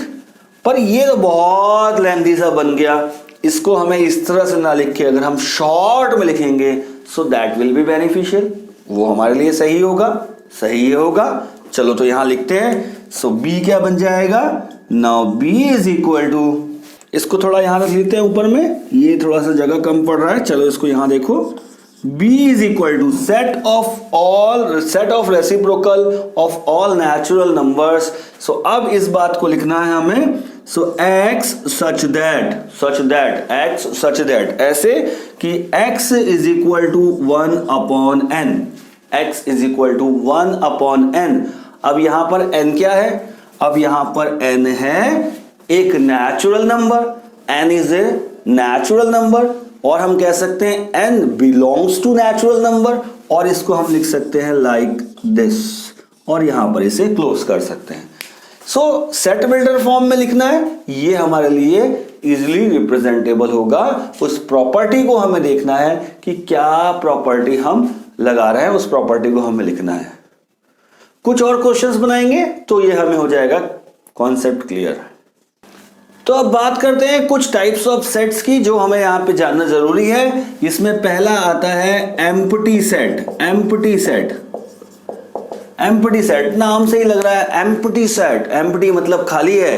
पर ये तो बहुत लेंथी सा बन गया, इसको हमें इस तरह से ना लिख के अगर हम शॉर्ट में लिखेंगे so that will be beneficial, वो हमारे लिए सही होगा, सही होगा। चलो तो यहां लिखते हैं, सो बी क्या बन जाएगा, now B is equal to, इसको थोड़ा यहां रख लेते हैं ऊपर में, ये थोड़ा सा जगह कम पड़ रहा है, चलो इसको यहां देखो, B is equal to set of reciprocal of all natural numbers। so अब इस बात को लिखना है हमें, so x such that ऐसे कि x is equal to 1 upon n, x is equal to 1 upon n। अब यहां पर n क्या है, अब यहां पर n है एक natural number, n is a natural number, और हम कह सकते हैं n belongs to natural number, और इसको हम लिख सकते हैं लाइक दिस, और यहां पर इसे क्लोज कर सकते हैं। सो सेट बिल्डर फॉर्म में लिखना है, ये हमारे लिए इजीली रिप्रेजेंटेबल होगा। उस प्रॉपर्टी को हमें देखना है कि क्या प्रॉपर्टी हम लगा रहे हैं, उस प्रॉपर्टी को हमें लिखना है। कुछ और क्वेश्चंस बनाएंगे तो ये हमें हो जाएगा कॉन्सेप्ट क्लियर। तो अब बात करते हैं कुछ टाइप्स ऑफ सेट्स की जो हमें यहां पे जानना जरूरी है। इसमें पहला आता है empty set. Empty set, empty set नाम से ही लग रहा है एम्प्टी सेट। एम्प्टी मतलब खाली है,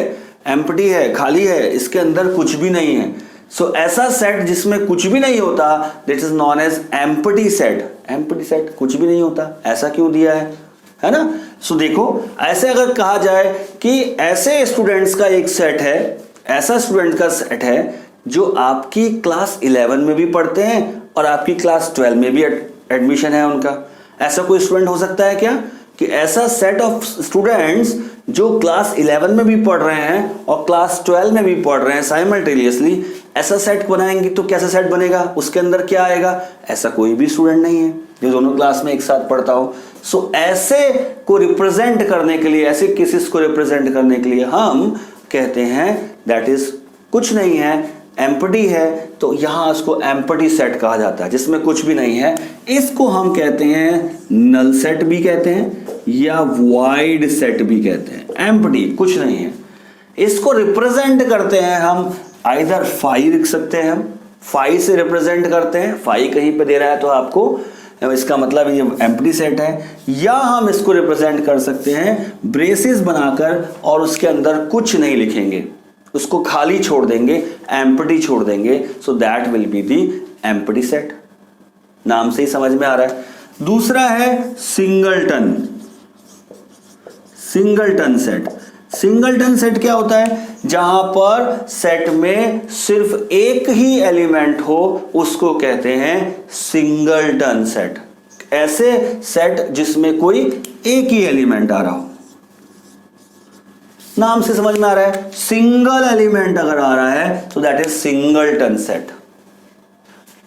एम्प्टी है, खाली है, इसके अंदर कुछ भी नहीं है। सो ऐसा सेट जिसमें कुछ भी नहीं होता that is known as empty set. Empty set कुछ भी नहीं होता, ऐसा क्यों दिया है ना? सो देखो, ऐसे अगर कहा जाए कि ऐसे स्टूडेंट्स का एक सेट है, ऐसा स्टूडेंट का सेट है जो आपकी क्लास 11 में भी पढ़ते हैं और आपकी क्लास 12 में भी एडमिशन है उनका। ऐसा कोई स्टूडेंट हो सकता है क्या कि ऐसा सेट ऑफ स्टूडेंट्स जो क्लास 11 में भी पढ़ रहे हैं और क्लास 12 में भी पढ़ रहे हैं साइमल्टेनियसली, ऐसा सेट बनाएंगे तो कैसा सेट बनेगा? उसके अंदर क्या आएगा? ऐसा कोई भी स्टूडेंट नहीं है जो दोनों क्लास में एक साथ पढ़ता हो। सो ऐसे को रिप्रेजेंट करने के लिए, ऐसे केसेस को रिप्रेजेंट करने के लिए हम कहते हैं दैट इज कुछ नहीं है, एम्प्टी है, तो यहां इसको एम्प्टी सेट कहा जाता है जिसमें कुछ भी नहीं है। इसको हम कहते हैं नल सेट भी कहते हैं या वाइड सेट भी कहते हैं। एम्प्टी कुछ नहीं है, इसको रिप्रेजेंट करते हैं हम आइदर फाई लिख सकते हैं, हम फाई से रिप्रेजेंट करते हैं, फाई कहीं पे दे रहा है तो आपको इसका मतलब ये एम्प्टी सेट है, या हम इसको रिप्रेजेंट कर सकते हैं ब्रेसेस बनाकर और उसके अंदर कुछ नहीं लिखेंगे, उसको खाली छोड़ देंगे, एम्प्टी छोड़ देंगे। So that will be the empty set. नाम से ही समझ में आ रहा है। दूसरा है singleton. Singleton set. Singleton set क्या होता है? जहां पर सेट में सिर्फ एक ही एलिमेंट हो उसको कहते हैं सिंगलटन सेट। ऐसे सेट जिसमें कोई एक ही एलिमेंट आ रहा हो। नाम से समझ में आ रहा है, सिंगल एलिमेंट अगर आ रहा है तो दैट इज सिंगलटन सेट।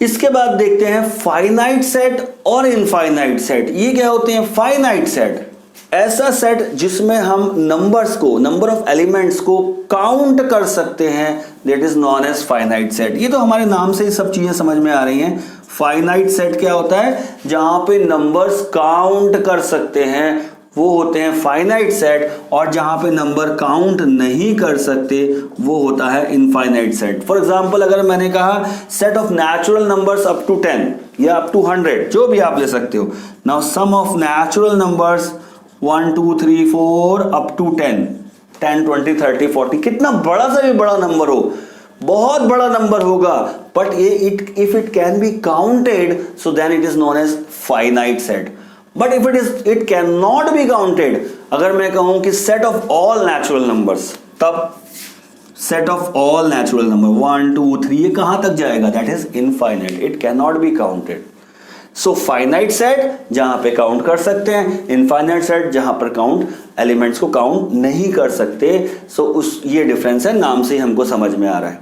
इसके बाद देखते हैं फाइनाइट सेट और इनफाइनाइट सेट। ये क्या होते हैं? फाइनाइट सेट ऐसा सेट जिसमें हम नंबर्स को, नंबर ऑफ एलिमेंट्स को काउंट कर सकते हैं, that is known as finite set. ये तो हमारे नाम से ही सब चीजें समझ में आ रही हैं। फाइनाइट सेट क्या होता है? जहां पे नंबर्स काउंट कर सकते हैं वो होते हैं फाइनाइट सेट, और जहां पे नंबर काउंट नहीं कर सकते वो होता है इनफाइनाइट सेट। फॉर एग्जांपल अगर मैंने कहा set of natural numbers up to 10 या अप टू 100, जो भी आप ले सकते हो। Now sum of natural numbers 1 2 3 4 up to 10 10 20 30 40, कितना बड़ा सा भी बड़ा नंबर हो, बहुत बड़ा नंबर होगा, बट ये if it can be counted so then it is known as finite set. But if it can not be counted, अगर मैं कहूं कि set of all natural numbers, तब set of all natural number 1 2 3 ये कहां तक जाएगा? That is infinite, it can not be counted. So finite set जहां पे काउंट कर सकते हैं, इनफाइनाइट सेट जहां पर काउंट एलिमेंट्स को काउंट नहीं कर सकते। सो उस ये डिफरेंस है, नाम से ही हमको समझ में आ रहा है।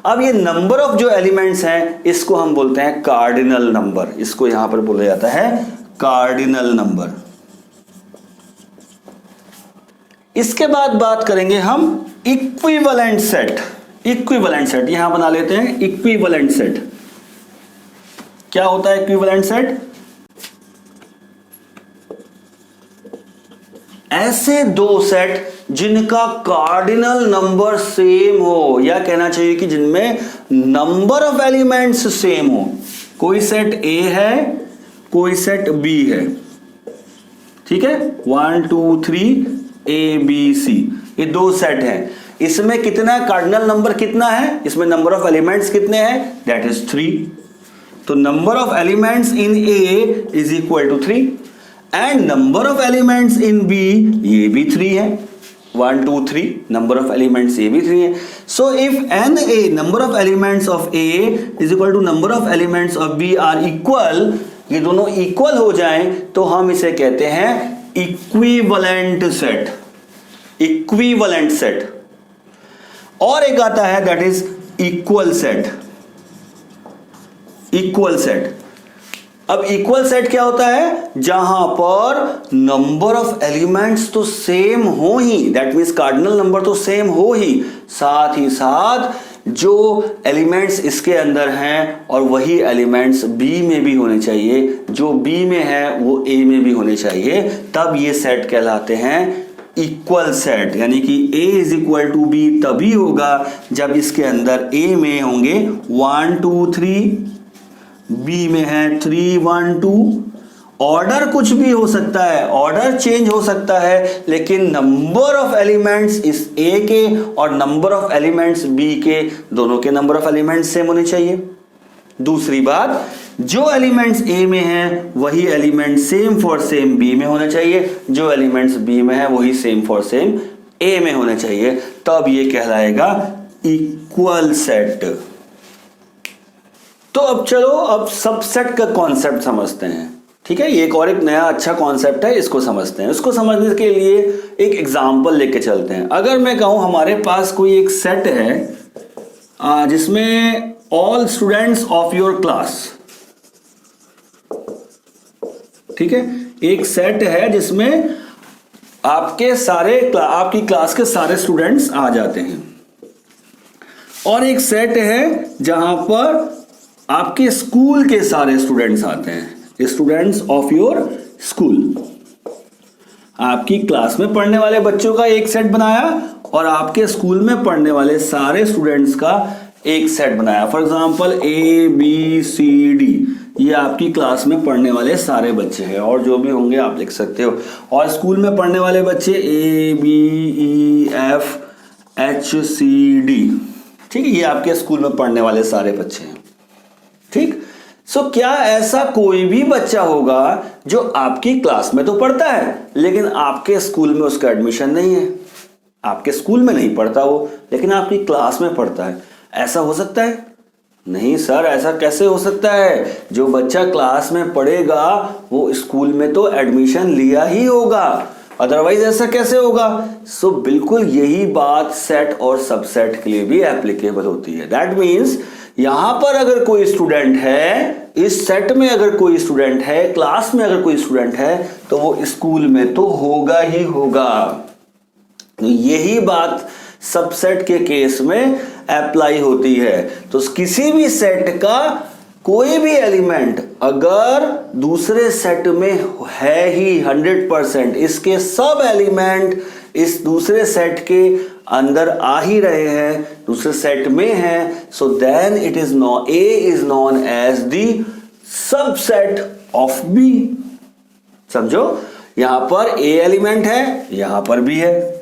अब ये नंबर ऑफ जो एलिमेंट्स हैं इसको हम बोलते हैं कार्डिनल नंबर। इसको यहां पर बोला जाता है कार्डिनल नंबर। इसके बाद बात करेंगे हम इक्विवेलेंट सेट। इक्विवेलेंट सेट यहां बना लेते हैं। इक्विवेलेंट सेट क्या होता है? इक्विवेलेंट सेट ऐसे दो सेट जिनका कार्डिनल नंबर सेम हो, या कहना चाहिए कि जिनमें नंबर ऑफ एलिमेंट्स सेम हो। कोई सेट ए है, कोई सेट बी है, ठीक है, 1 2 3 ए बी सी, ये दो सेट हैं। इसमें कितना कार्डिनल नंबर कितना है? इसमें नंबर ऑफ एलिमेंट्स कितने हैं? That is 3। तो number of elements in A is equal to 3 and number of elements in B ये भी 3 है। 1 2 3 नंबर ऑफ एलिमेंट्स ये भी 3 है। So if n A number of elements of A is equal to number of elements of B are equal, ये दोनों equal हो जाएं तो हम इसे कहते हैं इक्विवेलेंट सेट। Equivalent set. और एक आता है that is equal set. Equal set. अब इक्वल सेट क्या होता है? जहां पर नंबर ऑफ एलिमेंट्स तो सेम हो ही, दैट मीन्स कार्डिनल नंबर तो सेम हो ही, साथ ही साथ जो एलिमेंट्स इसके अंदर हैं और वही एलिमेंट्स बी में भी होने चाहिए, जो बी में है वो ए में भी होने चाहिए, तब ये सेट कहलाते हैं इक्वल सेट, यानी कि A is equal to B तभी होगा जब इसके अंदर A में होंगे 1 2 3, B में है 3 1 2। ऑर्डर कुछ भी हो सकता है, ऑर्डर चेंज हो सकता है, लेकिन नंबर ऑफ एलिमेंट्स इस A के और नंबर ऑफ एलिमेंट्स B के, दोनों के नंबर ऑफ एलिमेंट्स सेम होने चाहिए। दूसरी बात, जो एलिमेंट्स A में हैं वही element same for same B में होना चाहिए, जो एलिमेंट्स B में है वही सेम फॉर सेम A में होने चाहिए, तब ये कहलाएगा इक्वल सेट। तो अब चलो अब सबसेट का कॉन्सेप्ट समझते हैं। ठीक है, ये एक नया अच्छा कॉन्सेप्ट है, इसको समझते हैं। उसको समझने के लिए एक एग्जांपल लेके चलते हैं। अगर मैं कहूं हमारे पास कोई एक सेट है जिसमें all students of your class, ठीक है, एक सेट है जिसमें आपकी क्लास के सारे स्टूडेंट्स आ जाते हैं, और एक सेट है जहां पर आपके स्कूल के सारे स्टूडेंट्स आते हैं, स्टूडेंट्स ऑफ योर स्कूल। आपकी क्लास में पढ़ने वाले बच्चों का एक सेट बनाया और आपके स्कूल में पढ़ने वाले सारे स्टूडेंट्स का एक सेट बनाया। फॉर एग्जांपल ABCD, ये आपकी क्लास में पढ़ने वाले सारे बच्चे हैं, और जो भी होंगे आप लिख सकते हो। और स्कूल में पढ़ने वाले बच्चे ABEFHCD, ठीक है, ये आपके स्कूल में पढ़ने वाले सारे बच्चे हैं। ठीक, सो क्या ऐसा कोई भी बच्चा होगा जो आपकी क्लास में तो पढ़ता है लेकिन आपके स्कूल में उसका एडमिशन नहीं है? आपके स्कूल में नहीं पढ़ता वो, लेकिन आपकी क्लास में पढ़ता है। ऐसा हो सकता है? नहीं सर, ऐसा कैसे हो सकता है? जो बच्चा क्लास में पढ़ेगा वो स्कूल में तो एडमिशन लिया ही होगा, अदरवाइज ऐसा कैसे होगा? सो बिल्कुल यही बात सेट और सबसेट के लिए भी एप्लीकेबल होती है। दैट मीन्स यहां पर अगर कोई स्टूडेंट है, इस सेट में अगर कोई स्टूडेंट है, क्लास में अगर कोई स्टूडेंट है, तो वो स्कूल में तो होगा ही होगा। यही बात सबसेट के केस में अप्लाई होती है। तो किसी भी सेट का कोई भी एलिमेंट अगर दूसरे सेट में है ही 100%, इसके सब एलिमेंट इस दूसरे सेट के अंदर आ ही रहे हैं, दूसरे सेट में है, so then it is A is known as the subset of B। समझो, यहां पर A एलिमेंट है, यहां पर भी है,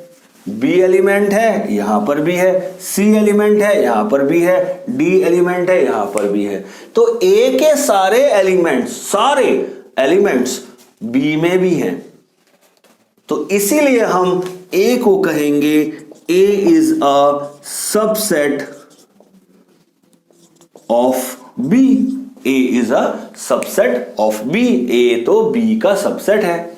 B एलिमेंट है, यहां पर भी है, C एलिमेंट है, यहां पर भी है, D एलिमेंट है, यहां पर भी है। तो A के सारे एलिमेंट्स B में भी हैं। तो इसीलिए हम A को कहेंगे A is a subset of B। A is a subset of B। A तो B का सबसेट है।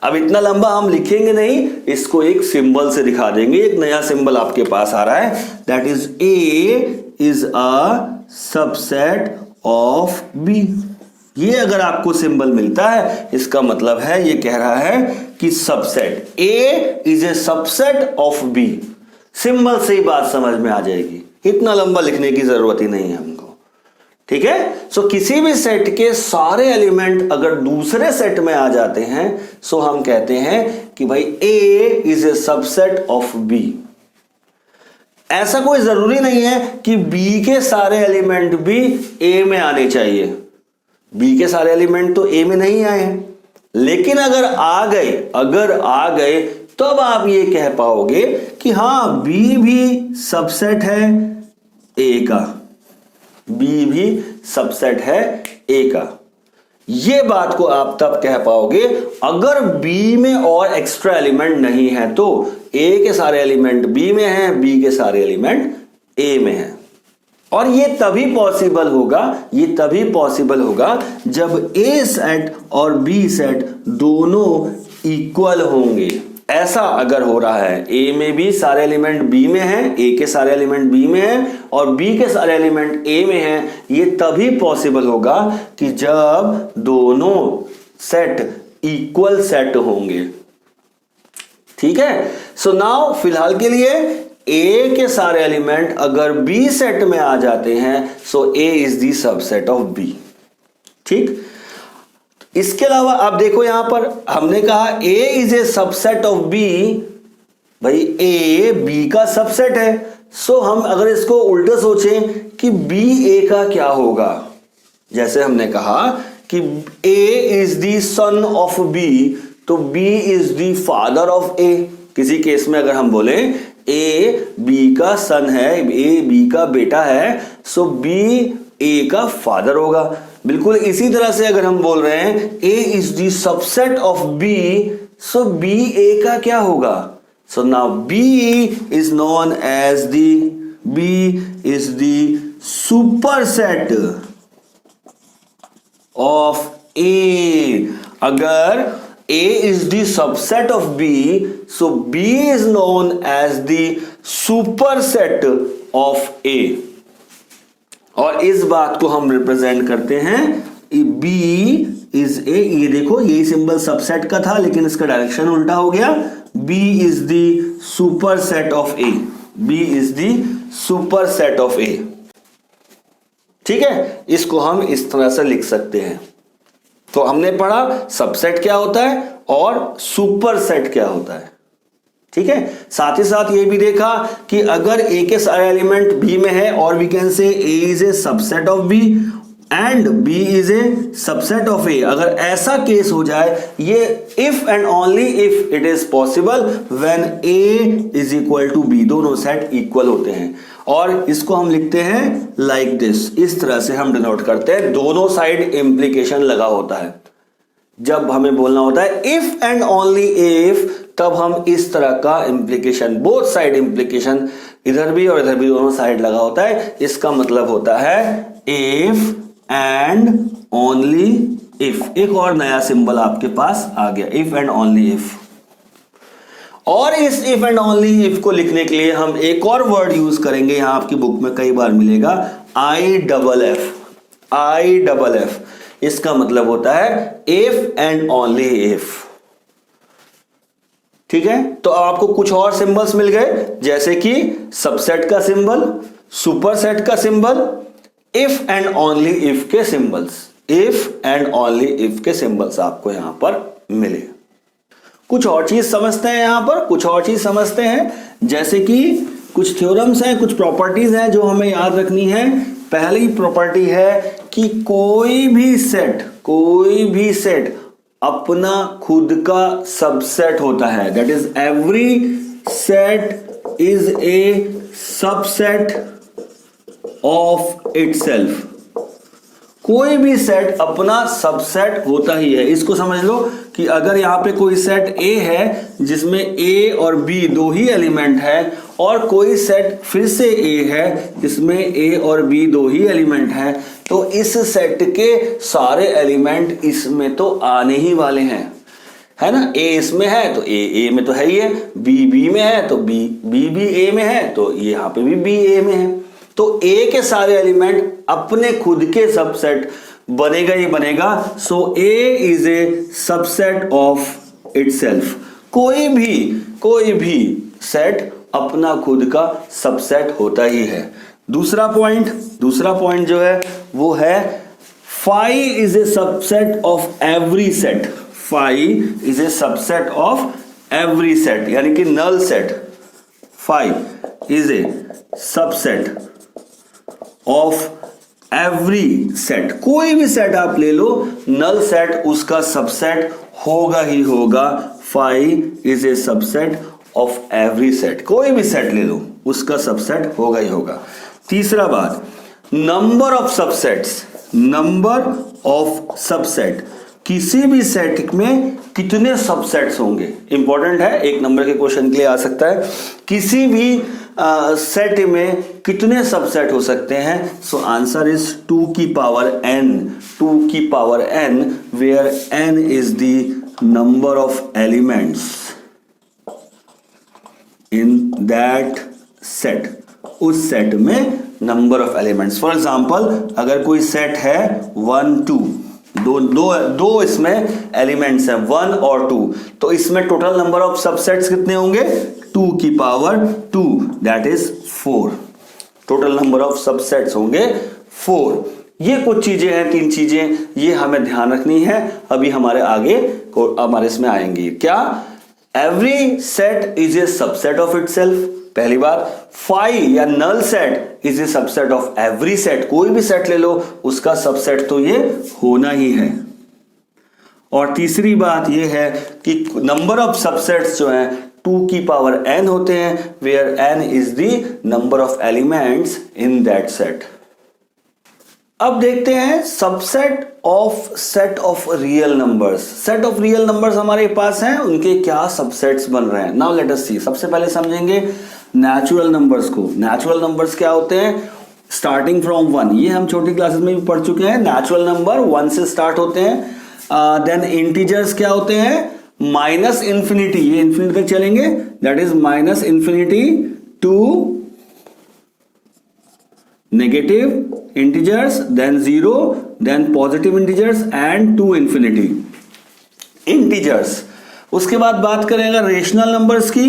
अब इतना लंबा हम लिखेंगे नहीं, इसको एक सिंबल से दिखा देंगे। एक नया सिंबल आपके पास आ रहा है, that is A is a subset of B। ये अगर आपको सिंबल मिलता है, इसका मतलब है ये कह रहा है कि subset A is a subset of B। Symbol से ही बात समझ में आ जाएगी, इतना लंबा लिखने की जरूरत ही नहीं है हमको। ठीक है, सो किसी भी सेट के सारे एलिमेंट अगर दूसरे सेट में आ जाते हैं, सो हम कहते हैं कि भाई A is a subset of B। ऐसा कोई जरूरी नहीं है कि B के सारे एलिमेंट भी A में आने चाहिए। B के सारे एलिमेंट तो A में नहीं आए हैं, लेकिन अगर आ गए तब आप ये कह पाओगे कि हाँ, B भी सबसेट है A का, B भी सबसेट है A का। ये बात को आप तब कह पाओगे अगर B में और एक्स्ट्रा एलिमेंट नहीं है, तो A के सारे एलिमेंट B में हैं, B के सारे एलिमेंट A में हैं। और ये तभी पॉसिबल होगा जब A सेट और B सेट दोनों इक्वल होंगे। ऐसा अगर हो रहा है, A में भी सारे एलिमेंट B में हैं, A के सारे एलिमेंट B में हैं और B के सारे एलिमेंट A में हैं, ये तभी पॉसिबल होगा कि जब दोनों सेट इक्वल सेट होंगे। ठीक है, सो नाउ फिलहाल के लिए A के सारे एलिमेंट अगर B सेट में आ जाते हैं, सो A is the subset of B। ठीक, इसके अलावा आप देखो यहां पर हमने कहा A is a subset of B, भाई ए बी का सबसेट है। सो हम अगर इसको उल्टा सोचें कि बी ए का क्या होगा, जैसे हमने कहा कि A is the son of B, तो B is the father of A. किसी केस में अगर हम बोले ए बी का सन है, ए बी का बेटा है, सो बी ए का फादर होगा। बिल्कुल इसी तरह से अगर हम बोल रहे हैं A is the subset of B, so B A का क्या होगा? So now B is known as the superset of A. अगर A is the subset of B, so B is known as the superset of A। और इस बात को हम represent करते हैं B is A, ये देखो ये सिंबल सबसेट का था लेकिन इसका डायरेक्शन उल्टा हो गया। B is the superset of A, B is the superset of A। ठीक है, इसको हम इस तरह से लिख सकते हैं। तो हमने पढ़ा सबसेट क्या होता है और सुपरसेट क्या होता है। ठीक है, साथ ही साथ ये भी देखा कि अगर ए के सारे एलिमेंट बी में है और we can say A is a subset of B and B is a subset of A. अगर ऐसा केस हो जाए, ये if and only if it is possible when A is equal to B, दोनों set equal होते हैं। और इसको हम लिखते हैं लाइक दिस, इस तरह से हम डिनोट करते हैं। दोनों साइड इंप्लीकेशन लगा होता है। जब हमें बोलना होता है इफ एंड ओनली इफ, तब हम इस तरह का इंप्लीकेशन, बोथ साइड इंप्लीकेशन, इधर भी और इधर भी दोनों साइड लगा होता है। इसका मतलब होता है इफ एंड ओनली इफ। एक और नया सिंबल आपके पास आ गया, इफ एंड ओनली इफ। और इस इफ एंड ओनली इफ को लिखने के लिए हम एक और वर्ड यूज करेंगे, यहां आपकी बुक में कई बार मिलेगा, I double F. I double F, इसका मतलब होता है इफ एंड ओनली इफ। ठीक है, तो आपको कुछ और सिंबल्स मिल गए, जैसे कि सबसेट का सिंबल, सुपरसेट का symbol, if and only if के symbols. If and only if के सिंबल्स आपको यहां पर मिले। कुछ और चीज समझते हैं, यहां पर कुछ और चीज समझते हैं, जैसे कि कुछ थ्योरम्स हैं, कुछ प्रॉपर्टीज हैं जो हमें याद रखनी है। पहली प्रॉपर्टी है कि कोई भी सेट अपना खुद का सबसेट होता है। That is every set is a subset of itself. कोई भी सेट अपना सबसेट होता ही है। इसको समझ लो कि अगर यहां पे कोई सेट ए है जिसमें ए और बी दो ही एलिमेंट है, और कोई सेट फिर से ए है जिसमें ए और बी दो ही एलिमेंट है, तो इस सेट के सारे एलिमेंट इसमें तो आने ही वाले हैं, है ना। ए इसमें है तो ए में तो है ही है, बी में है तो बी ए में है, तो यहाँ पे भी बी ए में है। तो ए के सारे एलिमेंट अपने खुद के सबसेट बनेगा ही बनेगा। So A is a subset of itself. कोई भी सेट अपना खुद का सबसेट होता ही है। दूसरा पॉइंट जो है वो है phi is a subset of every set. Phi is a subset of every set, यानी कि null set. Phi is a subset of every set. कोई भी सेट आप ले लो, नल सेट उसका सबसेट होगा ही होगा। Phi is a subset of every set. कोई भी सेट ले लो उसका सबसेट होगा ही होगा। तीसरा बात, number of subsets. Number of subset, किसी भी सेट में कितने सबसेट्स होंगे, इंपॉर्टेंट है, एक नंबर के क्वेश्चन के लिए आ सकता है। किसी भी सेट में कितने सबसेट हो सकते हैं? सो आंसर इज 2 की पावर n। 2 की power n, where n is the number of elements in that set. उस सेट में number of elements. For example, अगर कोई सेट है 1 2, दो इसमें एलिमेंट्स हैं 1 और 2, तो इसमें टोटल नंबर ऑफ सबसेट्स कितने होंगे? 2 की power 2, that is 4। Total number of subsets होंगे 4। ये कुछ चीजें हैं, 3 चीजें, ये हमें ध्यान रखनी है, अभी हमारे आगे को हमारे इसमें आएंगी। क्या? Every set is a subset of itself, पहली बात। फाई या null set is a subset of every set, कोई भी सेट ले लो उसका सबसेट तो ये होना ही है। और तीसरी बात ये है कि नंबर ऑफ सबसेट्स जो हैं 2 की पावर n होते हैं, where n is the number of elements in that set. अब देखते हैं subset of set of real numbers. Set of real numbers हमारे पास हैं, उनके क्या सबसेट्स बन रहे हैं। Now let us see. सबसे पहले समझेंगे नेचुरल नंबर्स को। नेचुरल नंबर्स क्या होते हैं? स्टार्टिंग फ्रॉम 1, ये हम छोटी क्लासेस में भी पढ़ चुके हैं। नेचुरल नंबर 1 से स्टार्ट होते हैं। देन इंटीजर्स क्या होते हैं? माइनस इंफिनिटी, ये इंफिनिटी तक चलेंगे, that is minus infinity to negative integers, then 0, then positive integers and to infinity integers। उसके बाद बात करें अगर रेशनल नंबर्स की,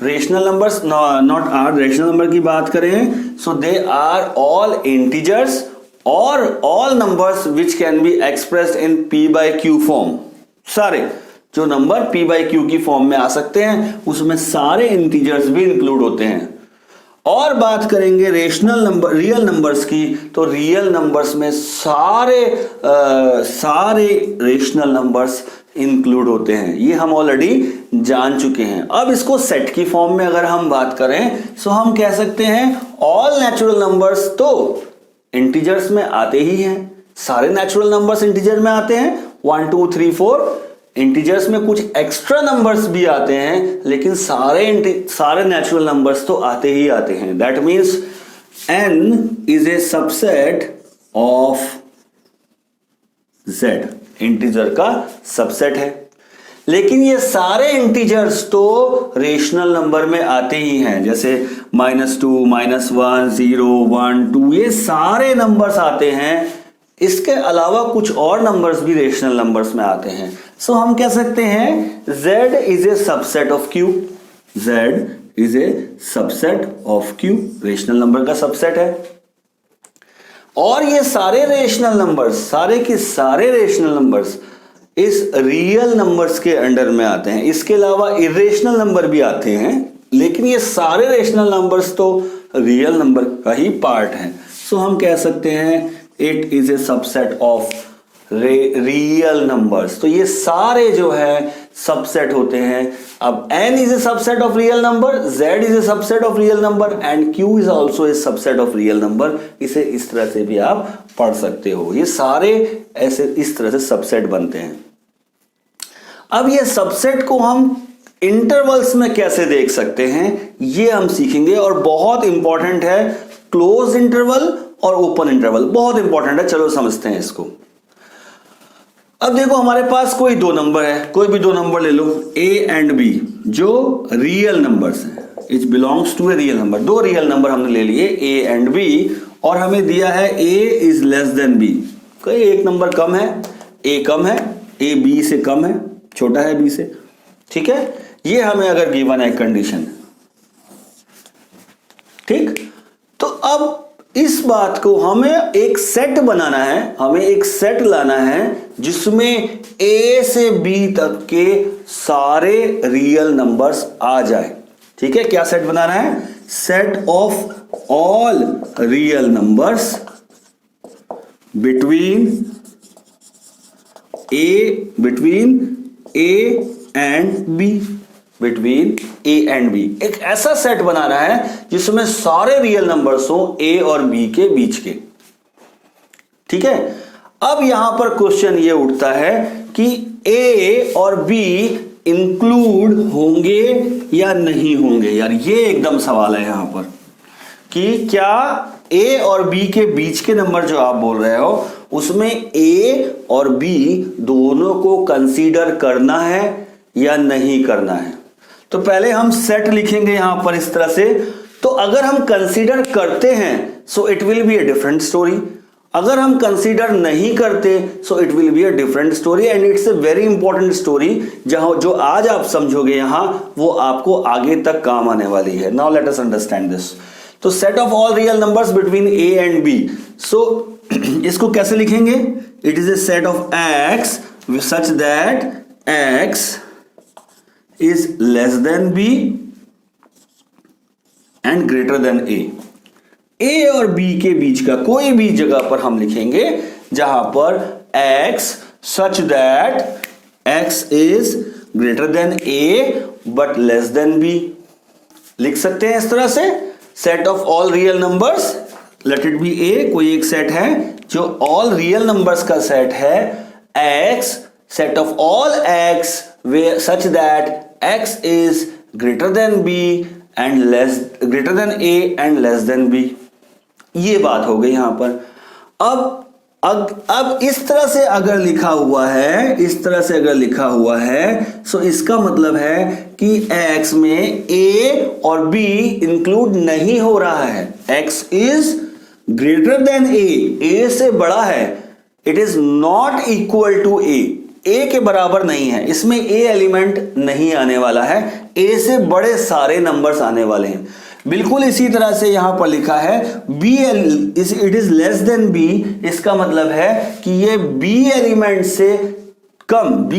rational numbers not are, rational number की बात करें so they are all integers और all numbers which can be expressed in p by q form. सारे जो नंबर p by q की फॉर्म में आ सकते हैं उसमें सारे इंटीजर्स भी इंक्लूड होते हैं। और बात करेंगे रेशनल नंबर, रियल नंबर्स की, तो रियल नंबर्स में सारे रेशनल नंबर्स इंक्लूड होते हैं, ये हम ऑलरेडी जान चुके हैं। अब इसको सेट की फॉर्म में अगर हम बात करें तो हम कह सकते हैं ऑल नेचुरल नंबर्स तो इंटीजर्स में आते ही हैं, सारे नेचुरल नंबर्स इंटीजर में आते हैं, 1 2 3 4। इंटीजर्स में कुछ एक्स्ट्रा नंबर्स भी आते हैं, लेकिन सारे नेचुरल नंबर्स तो आते ही आते हैं। That means n is a subset of z, integer का सबसेट है। लेकिन ये सारे इंटीजर्स तो रेशनल नंबर में आते ही हैं, जैसे -2 -1 0 1 2, ये सारे नंबर्स आते हैं। इसके अलावा कुछ और नंबर्स भी रेशनल नंबर्स में आते हैं। सो हम कह सकते हैं z is a subset of q, z is a subset of q, rational number का सबसेट है। और ये सारे रेशनल नंबर्स, सारे के सारे रेशनल नंबर्स इस रियल नंबर्स के अंडर में आते हैं। इसके अलावा इरेशनल नंबर भी आते हैं, लेकिन ये सारे रेशनल नंबर्स तो रियल नंबर का ही पार्ट है। सो हम कह सकते हैं it is a subset of real numbers. तो ये सारे जो है सबसेट होते हैं। अब n is a subset of real number, z is a subset of real number and q is also a subset of real number. इसे इस तरह से भी आप पढ़ सकते हो। ये सारे ऐसे इस तरह से सबसेट बनते हैं। अब ये सबसेट को हम इंटरवल्स में कैसे देख सकते हैं ये हम सीखेंगे, और बहुत इंपॉर्टेंट है क्लोज इंटरवल और ओपन इंटरवल, बहुत इंपॉर्टेंट है। चलो समझते हैं इसको। अब देखो हमारे पास कोई दो नंबर है, कोई भी दो नंबर ले लो a एंड b, जो रियल नंबर्स हैं, it belongs to a real number. दो रियल नंबर हमने ले लिए a एंड b, और हमें दिया है a is less then b। कोई एक नंबर कम है, a कम है, a b से कम है, छोटा है b से, ठीक है। ये हमें अगर गिवन है कंडीशन, ठीक। तो अब इस बात को हमें एक सेट बनाना है, हमें एक सेट लाना है जिसमें a से b तक के सारे रियल नंबर्स आ जाए, ठीक है। क्या सेट बनाना है? Set of all real numbers between a and b, between a and b। एक ऐसा सेट बनाना है जिसमें सारे रियल नंबर्स हो a और b के बीच के, ठीक है। अब यहां पर क्वेश्चन ये उठता है कि a और b इंक्लूड होंगे या नहीं होंगे। यार ये एकदम सवाल है यहां पर कि क्या a और b के बीच के नंबर जो आप बोल रहे हो उसमें a और b दोनों को कंसीडर करना है या नहीं करना है। तो पहले हम सेट लिखेंगे यहां पर इस तरह से। तो अगर हम कंसीडर करते हैं सो it will B a different story, अगर हम कंसीडर नहीं करते सो it will be a different story, and it's a very important story जहां जो आज आप समझोगे यहां वो आपको आगे तक काम आने वाली है। Now let us understand this. तो set of all real numbers between a and b। So इसको कैसे लिखेंगे? It is a set of X such that X is less than B and greater than A और B के बीच का कोई भी जगह पर हम लिखेंगे जहां पर x such that x is greater than a but less then b। लिख सकते हैं इस तरह से, set of all real numbers, late it B a, कोई एक सेट है जो ऑल रियल नंबर्स का सेट है, x set of all x way such that x is greater then b and less greater than a and less than b। ये बात हो गई यहां पर। अब इस तरह से अगर लिखा हुआ है, इस तरह से अगर लिखा हुआ है, सो इसका मतलब है कि x में a और b इंक्लूड नहीं हो रहा है। x is greater than a से बड़ा है, it is not equal to a के बराबर नहीं है, इसमें a एलिमेंट नहीं आने वाला है, a से बड़े सारे नंबर्स आने वाले हैं। बिल्कुल इसी तरह से यहां पर लिखा है b it is less then b, इसका मतलब है कि ये b एलिमेंट से कम,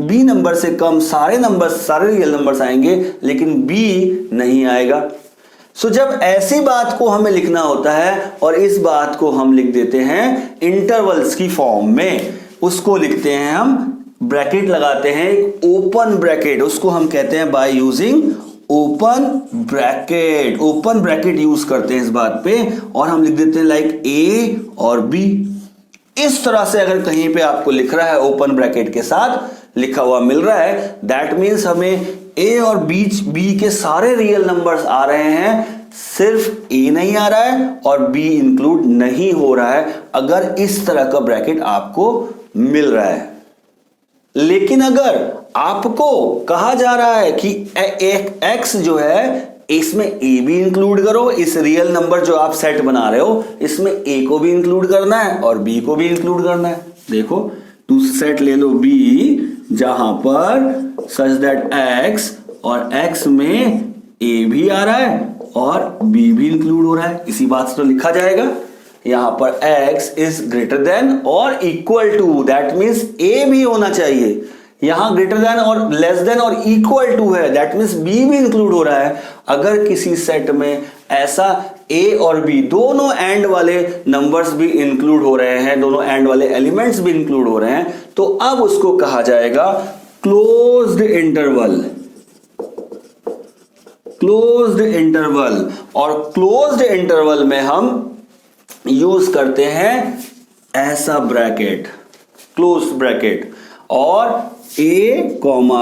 b नंबर से कम सारे नंबर्स, सारे रियल नंबर्स आएंगे लेकिन b नहीं आएगा। सो जब ऐसी बात को हमें लिखना होता है और इस बात को हम लिख देते हैं इंटरवल्स की फॉर्म में, उसको लिखते हैं हम, ब्रैकेट लगाते हैं, ओपन ब्रैकेट, उसको हम कहते हैं by using open bracket. Open bracket use करते हैं इस बात पे और हम लिख देते हैं लाइक a और b। इस तरह से अगर कहीं पे आपको लिख रहा है ओपन ब्रैकेट के साथ लिखा हुआ मिल रहा है, दैट मीन्स हमें a और b के सारे रियल नंबर्स आ रहे हैं, सिर्फ a नहीं आ रहा है और b इंक्लूड नहीं हो रहा है, अगर इस तरह का ब्रैकेट आपको मिल रहा है। लेकिन अगर आपको कहा जा रहा है कि x जो है इसमें a भी इंक्लूड करो, इस रियल नंबर जो आप सेट बना रहे हो इसमें a को भी इंक्लूड करना है और b को भी इंक्लूड करना है। देखो दूसरा सेट ले लो b, जहां पर सच दैट x और x में a भी आ रहा है और b भी इंक्लूड हो रहा है, इसी बात से तो लिखा जाएगा। यहां पर x इज ग्रेटर देन और equal to, that means a भी होना चाहिए। यहां ग्रेटर देन और लेस देन और इक्वल टू है, दैट मीन्स b भी इंक्लूड हो रहा है। अगर किसी सेट में ऐसा a और b दोनों एंड वाले नंबर्स भी इंक्लूड हो रहे हैं, दोनों एंड वाले एलिमेंट्स भी इंक्लूड हो रहे हैं, तो अब उसको कहा जाएगा क्लोज्ड इंटरवल। क्लोज्ड इंटरवल, और क्लोज्ड इंटरवल में हम यूज करते हैं ऐसा ब्रैकेट, क्लोज ब्रैकेट, और a,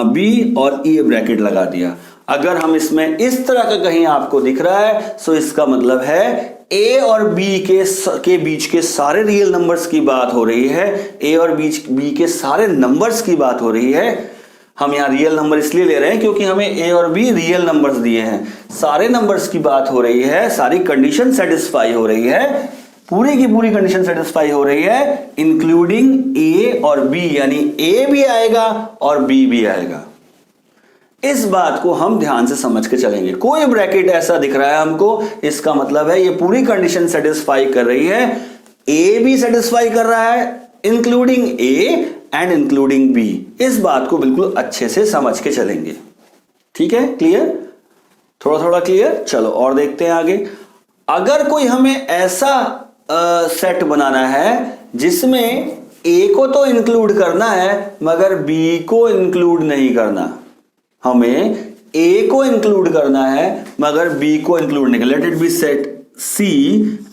b और e ब्रैकेट लगा दिया। अगर हम इसमें इस तरह का कहीं आपको दिख रहा है, सो इसका मतलब है a और b के बीच के सारे रियल नंबर्स की बात हो रही है, a और b के सारे नंबर्स की बात हो रही है। हम यहाँ रियल नंबर इसलिए ले रहे हैं क्योंकि हमें a और b रियल नंबर्स दिए हैं, सारे नंबर्स की बात हो रही है, सारी कंडीशन सेटिस्फाई हो रही है, पूरी की पूरी कंडीशन सेटिस्फाई हो रही है, इंक्लूडिंग a और b, यानी a भी आएगा और b भी आएगा। इस बात को हम ध्यान से समझ के चलेंगे। कोई ब्रैकेट ऐसा दिख रहा है हमको, इसका मतलब है ये पूरी कंडीशन सेटिस्फाई कर रही है, a भी सेटिस्फाई कर रहा है, including a and including b। इस बात को बिल्कुल अच्छे से समझ के चलेंगे। ठीक है, क्लियर, थोड़ा थोड़ा क्लियर। चलो और देखते हैं आगे। अगर कोई हमें ऐसा सेट बनाना है जिसमें a को तो इंक्लूड करना है मगर b को इंक्लूड नहीं करना, हमें a को इंक्लूड करना है मगर b को इंक्लूड नहीं करना। Late it B set c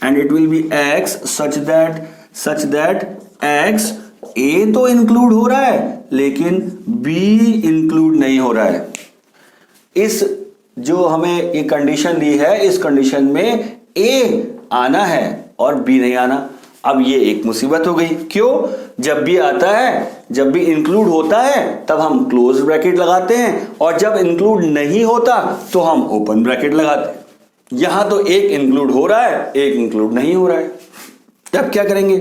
and it will B x such that x a तो इंक्लूड हो रहा है लेकिन b इंक्लूड नहीं हो रहा है। इस जो हमें ये कंडीशन दी है, इस कंडीशन में a आना है और b नहीं आना। अब ये एक मुसीबत हो गई। क्यों? जब भी आता है, जब भी इंक्लूड होता है तब हम क्लोज ब्रैकेट लगाते हैं और जब इंक्लूड नहीं होता तो हम ओपन ब्रैकेट लगाते हैं। यहां तो एक इंक्लूड हो रहा है, एक इंक्लूड नहीं हो रहा है, तब क्या करेंगे?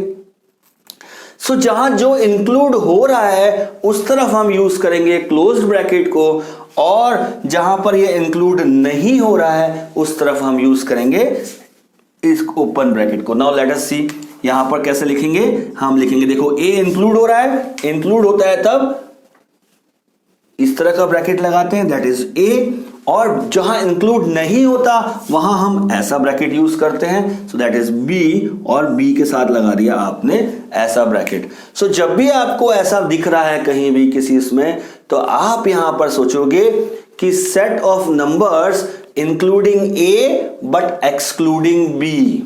सो जहां जो इंक्लूड हो रहा है उस तरफ हम यूज करेंगे क्लोज्ड ब्रैकेट को, और जहां पर ये इंक्लूड नहीं हो रहा है उस तरफ हम यूज करेंगे इस ओपन ब्रैकेट को। नाउ लेट अस सी, यहां पर कैसे लिखेंगे, हम लिखेंगे देखो ए इंक्लूड हो रहा है, इंक्लूड होता है तब इस तरह का ब्रैकेट लगाते हैं, दैट इज ए, और जहां इंक्लूड नहीं होता वहां हम ऐसा ब्रैकेट यूज करते हैं, सो दैट इज बी, और बी के साथ लगा दिया आपने ऐसा ब्रैकेट। सो जब भी आपको ऐसा दिख रहा है कहीं भी किसी इसमें, तो आप यहां पर सोचोगे कि set of numbers including A but excluding B,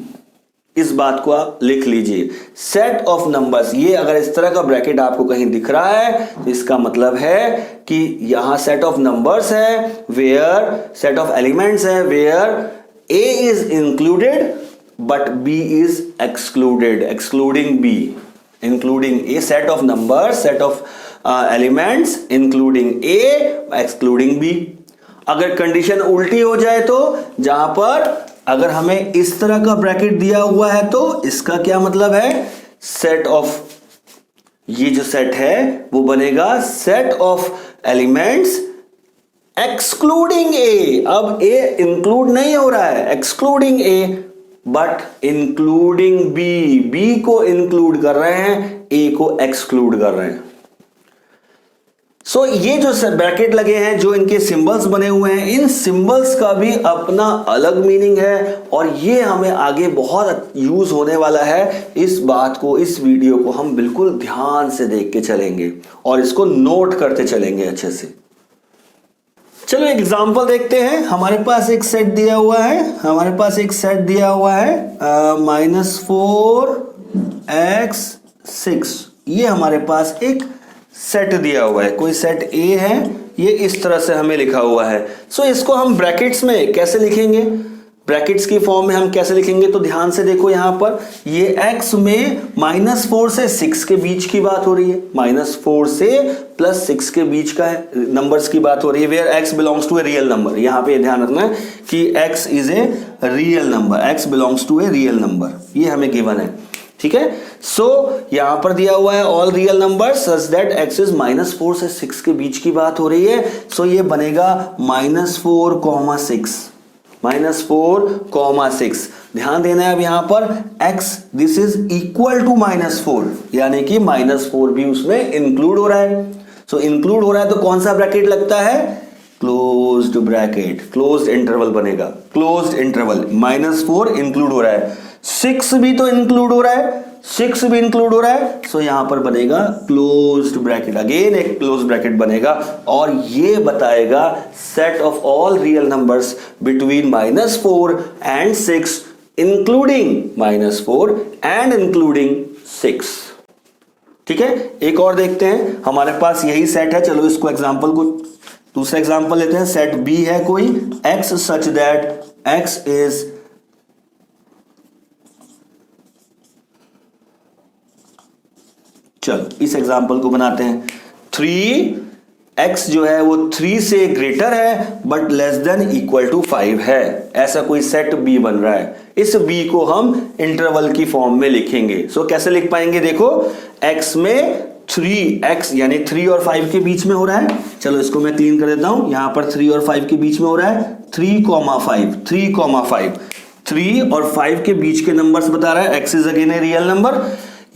इस बात को आप लिख लीजिए। सेट ऑफ नंबर्स, ये अगर इस तरह का ब्रैकेट आपको कहीं दिख रहा है तो इसका मतलब है कि यहां सेट ऑफ नंबर्स है वेयर, सेट ऑफ एलिमेंट्स है where A is included but B is excluded, excluding B, including A, set of numbers, set of elements including A excluding B. अगर कंडीशन उल्टी हो जाए तो जहां पर अगर हमें इस तरह का ब्रैकेट दिया हुआ है तो इसका क्या मतलब है, सेट ऑफ, ये जो सेट है वो बनेगा set of elements excluding A. अब ए इंक्लूड नहीं हो रहा है, excluding A but including B, B को इंक्लूड कर रहे हैं, ए को एक्सक्लूड कर रहे हैं। सो ये जो ब्रैकेट लगे हैं, जो इनके सिंबल्स बने हुए हैं, इन सिंबल्स का भी अपना अलग मीनिंग है और ये हमें आगे बहुत यूज होने वाला है। इस बात को, इस वीडियो को हम बिल्कुल ध्यान से देख के चलेंगे और इसको नोट करते चलेंगे अच्छे से। चलो एक एग्जांपल देखते हैं। हमारे पास एक सेट दिया हुआ है, हमारे पास एक सेट दिया हुआ है -4x6, ये हमारे पास एक सेट दिया हुआ है, कोई सेट ए है, ये इस तरह से हमें लिखा हुआ है। सो इसको हम ब्रैकेट्स में कैसे लिखेंगे, ब्रैकेट्स की फॉर्म में हम कैसे लिखेंगे, तो ध्यान से देखो यहां पर ये x में -4 से 6 के बीच की बात हो रही है, -4 से +6 के बीच का है, नंबर्स की बात हो रही है, where x belongs to a real number. यहां पे ध्यान रखना है कि x is a real number, x belongs to a real number, ये हमें गिवन है, ठीक है। सो यहां पर दिया हुआ है all real number such that x is -4 से 6 के बीच की बात हो रही है। सो ये बनेगा -4,6, ध्यान देना है अब यहां पर x this is equal to -4, यानी कि -4 भी उसमें इंक्लूड हो रहा है। सो इंक्लूड हो रहा है तो कौन सा ब्रैकेट लगता है, क्लोज्ड ब्रैकेट, क्लोज्ड इंटरवल बनेगा, क्लोज्ड इंटरवल, -4 इंक्लूड हो रहा है, 6 भी तो इंक्लूड हो रहा है, 6 भी इंक्लूड हो रहा है, सो यहां पर बनेगा क्लोज्ड ब्रैकेट, अगेन एक क्लोज्ड ब्रैकेट बनेगा और ये बताएगा set of all real numbers between -4 and 6 including -4 and including 6, ठीक है। एक और देखते हैं, हमारे पास यही सेट है, चलो इसको एग्जांपल को दूसरा एग्जांपल लेते हैं। सेट बी है कोई x such that x is चलो इस एग्जांपल को बनाते हैं। 3x जो है वो 3 से ग्रेटर है but less than equal to 5 है, ऐसा कोई सेट b बन रहा है। इस b को हम इंटरवल की फॉर्म में लिखेंगे। सो कैसे लिख पाएंगे, देखो x में 3x यानी 3 और 5 के बीच में हो रहा है, चलो इसको मैं क्लीन कर देता हूं, यहां पर 3 और 5 के बीच में हो रहा है, 3,5 3 और 5 के बीच के नंबर्स बता रहा है, x is again A real number.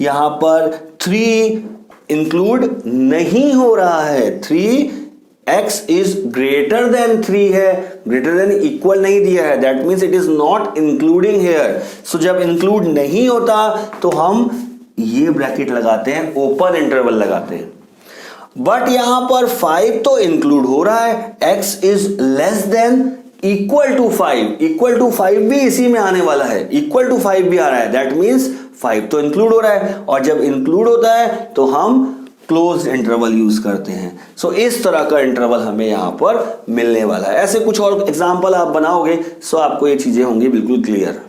यहां पर 3 इंक्लूड नहीं हो रहा है, 3x इज ग्रेटर देन 3 है, ग्रेटर देन इक्वल नहीं दिया है, that means it is not including here. So जब इंक्लूड नहीं होता तो हम ये ब्रैकेट लगाते हैं, ओपन इंटरवल लगाते हैं। बट यहां पर 5 तो इंक्लूड हो रहा है, x is less than equal to 5, equal to 5 भी इसी में आने वाला है, इक्वल टू 5 भी आ रहा है, दैट मीन्स 5 तो इंक्लूड हो रहा है और जब इंक्लूड होता है तो हम क्लोज्ड इंटरवल यूज करते हैं। सो इस तरह का इंटरवल हमें यहां पर मिलने वाला है। ऐसे कुछ और एग्जांपल आप बनाओगे सो आपको ये चीजें होंगी बिल्कुल क्लियर।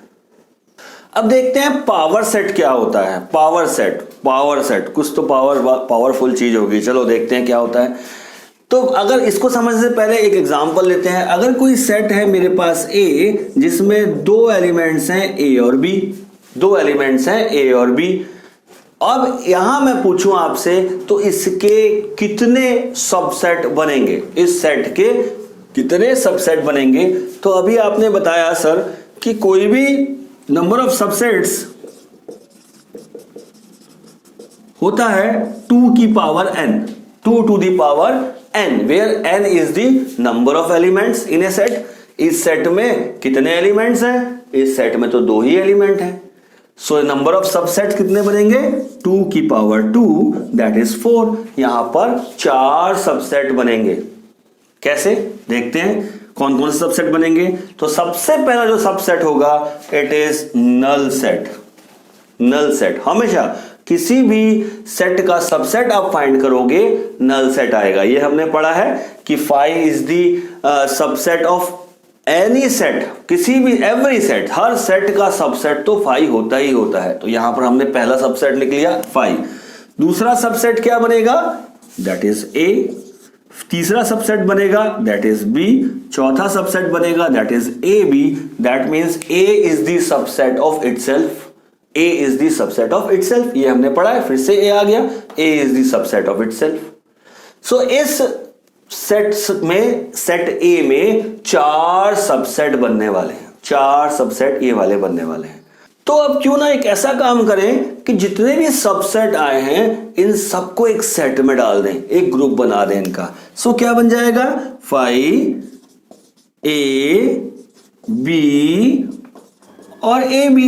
अब देखते हैं पावर सेट क्या होता है। पावर सेट कुछ तो पावरफुल चीज होगी, चलो देखते हैं क्या होता है। तो अगर इसको समझने से पहले एक एग्जांपल लेते हैं। अगर कोई सेट है मेरे पास A जिसमें 2 एलिमेंट्स हैं A और B, 2 एलिमेंट्स हैं A और B। अब यहां मैं पूछूं आपसे तो इसके कितने सबसेट बनेंगे, इस सेट के कितने सबसेट बनेंगे। तो अभी आपने बताया सर कि कोई भी नंबर ऑफ सबसेट्स होता है 2 की power n, 2 to the power n, where n is the number of elements in a set. इस सेट में कितने एलिमेंट्स हैं? इस सेट में तो 2 ही एलिमेंट हैं। सो नंबर ऑफ सबसेट कितने बनेंगे? 2 की पावर 2 दैट इज 4। यहां पर 4 सबसेट बनेंगे। कैसे देखते हैं कौन कौन से सबसेट बनेंगे। तो सबसे पहला जो सबसेट होगा it is null set. Null set, हमेशा किसी भी सेट का सबसेट आप फाइंड करोगे नल सेट आएगा। ये हमने पढ़ा है कि 5 is the subset of any set, किसी भी एवरी सेट, हर सेट का सबसेट तो 5 होता ही होता है। तो यहां पर हमने पहला सबसेट लिख लिया 5। दूसरा सबसेट क्या बनेगा? That is A. तीसरा सबसेट बनेगा दैट इज बी। चौथा सबसेट बनेगा that is A B. That means A is the subset of itself. A is the subset of itself। ये हमने पढ़ा है, फिर से A आ गया। A is the subset of itself। So इस सेट में, सेट A में 4 सबसेट बनने वाले हैं। 4 सबसेट ये वाले बनने वाले हैं। तो अब क्यों ना एक ऐसा काम करें कि जितने भी सबसेट आए हैं इन सबको एक सेट में डाल दें, एक ग्रुप बना दें इनका। सो क्या बन जाएगा? 5A B और AB।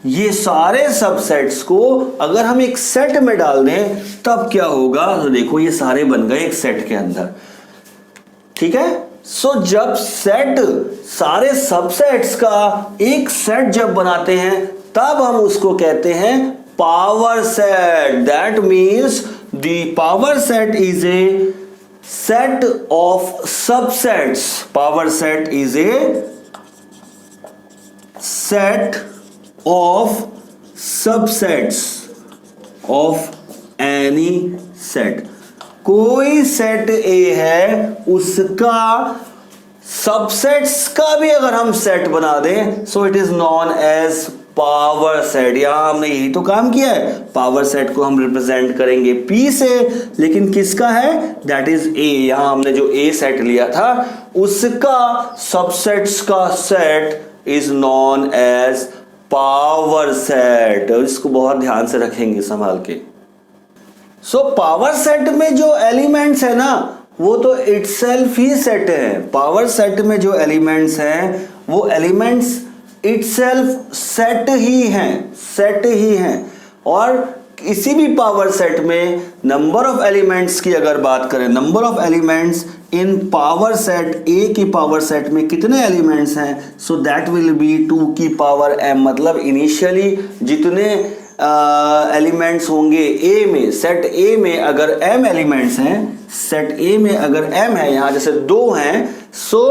ये सारे सबसेट्स को अगर हम एक सेट में डाल दें तब क्या होगा? तो देखो ये सारे बन गए एक सेट के अंदर। ठीक है। सो जब सेट, सारे सबसेट्स का एक सेट जब बनाते हैं तब हम उसको कहते हैं power set. That means the power set is a set of subsets. Power set is a set of subsets of any set। कोई सेट A है उसका सबसेट्स का भी अगर हम सेट बना दें so it is known as power set. यहां हमने यही तो काम किया है। पावर सेट को हम रिप्रेजेंट करेंगे P से, लेकिन किसका है? That is A। यहां हमने जो A सेट लिया था उसका सबसेट्स का set is known as power set. इसको बहुत ध्यान से रखेंगे संभाल के। सो पावर सेट में जो एलिमेंट्स है ना वो तो इटसेल्फ ही सेट है। पावर सेट में जो एलिमेंट्स हैं वो एलिमेंट्स इटसेल्फ सेट ही हैं, सेट ही हैं। और किसी भी पावर सेट में नंबर ऑफ एलिमेंट्स की अगर बात करें, number of elements in power set A की पावर सेट में कितने एलिमेंट्स हैं? सो दैट विल बी 2 की पावर m। मतलब इनिशियली जितने एलिमेंट्स होंगे A में, सेट A में अगर m एलिमेंट्स हैं, सेट A में अगर m है, यहां जैसे 2 हैं, सो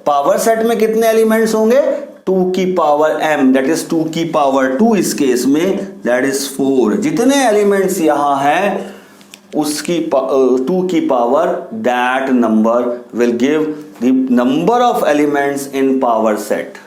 पावर सेट में कितने एलिमेंट्स होंगे? 2 की पावर m, दैट इज 2 की पावर 2 इस केस में, दैट इज 4। जितने एलिमेंट्स यहां हैं उसकी 2 की power, that number will give the number of elements in power set.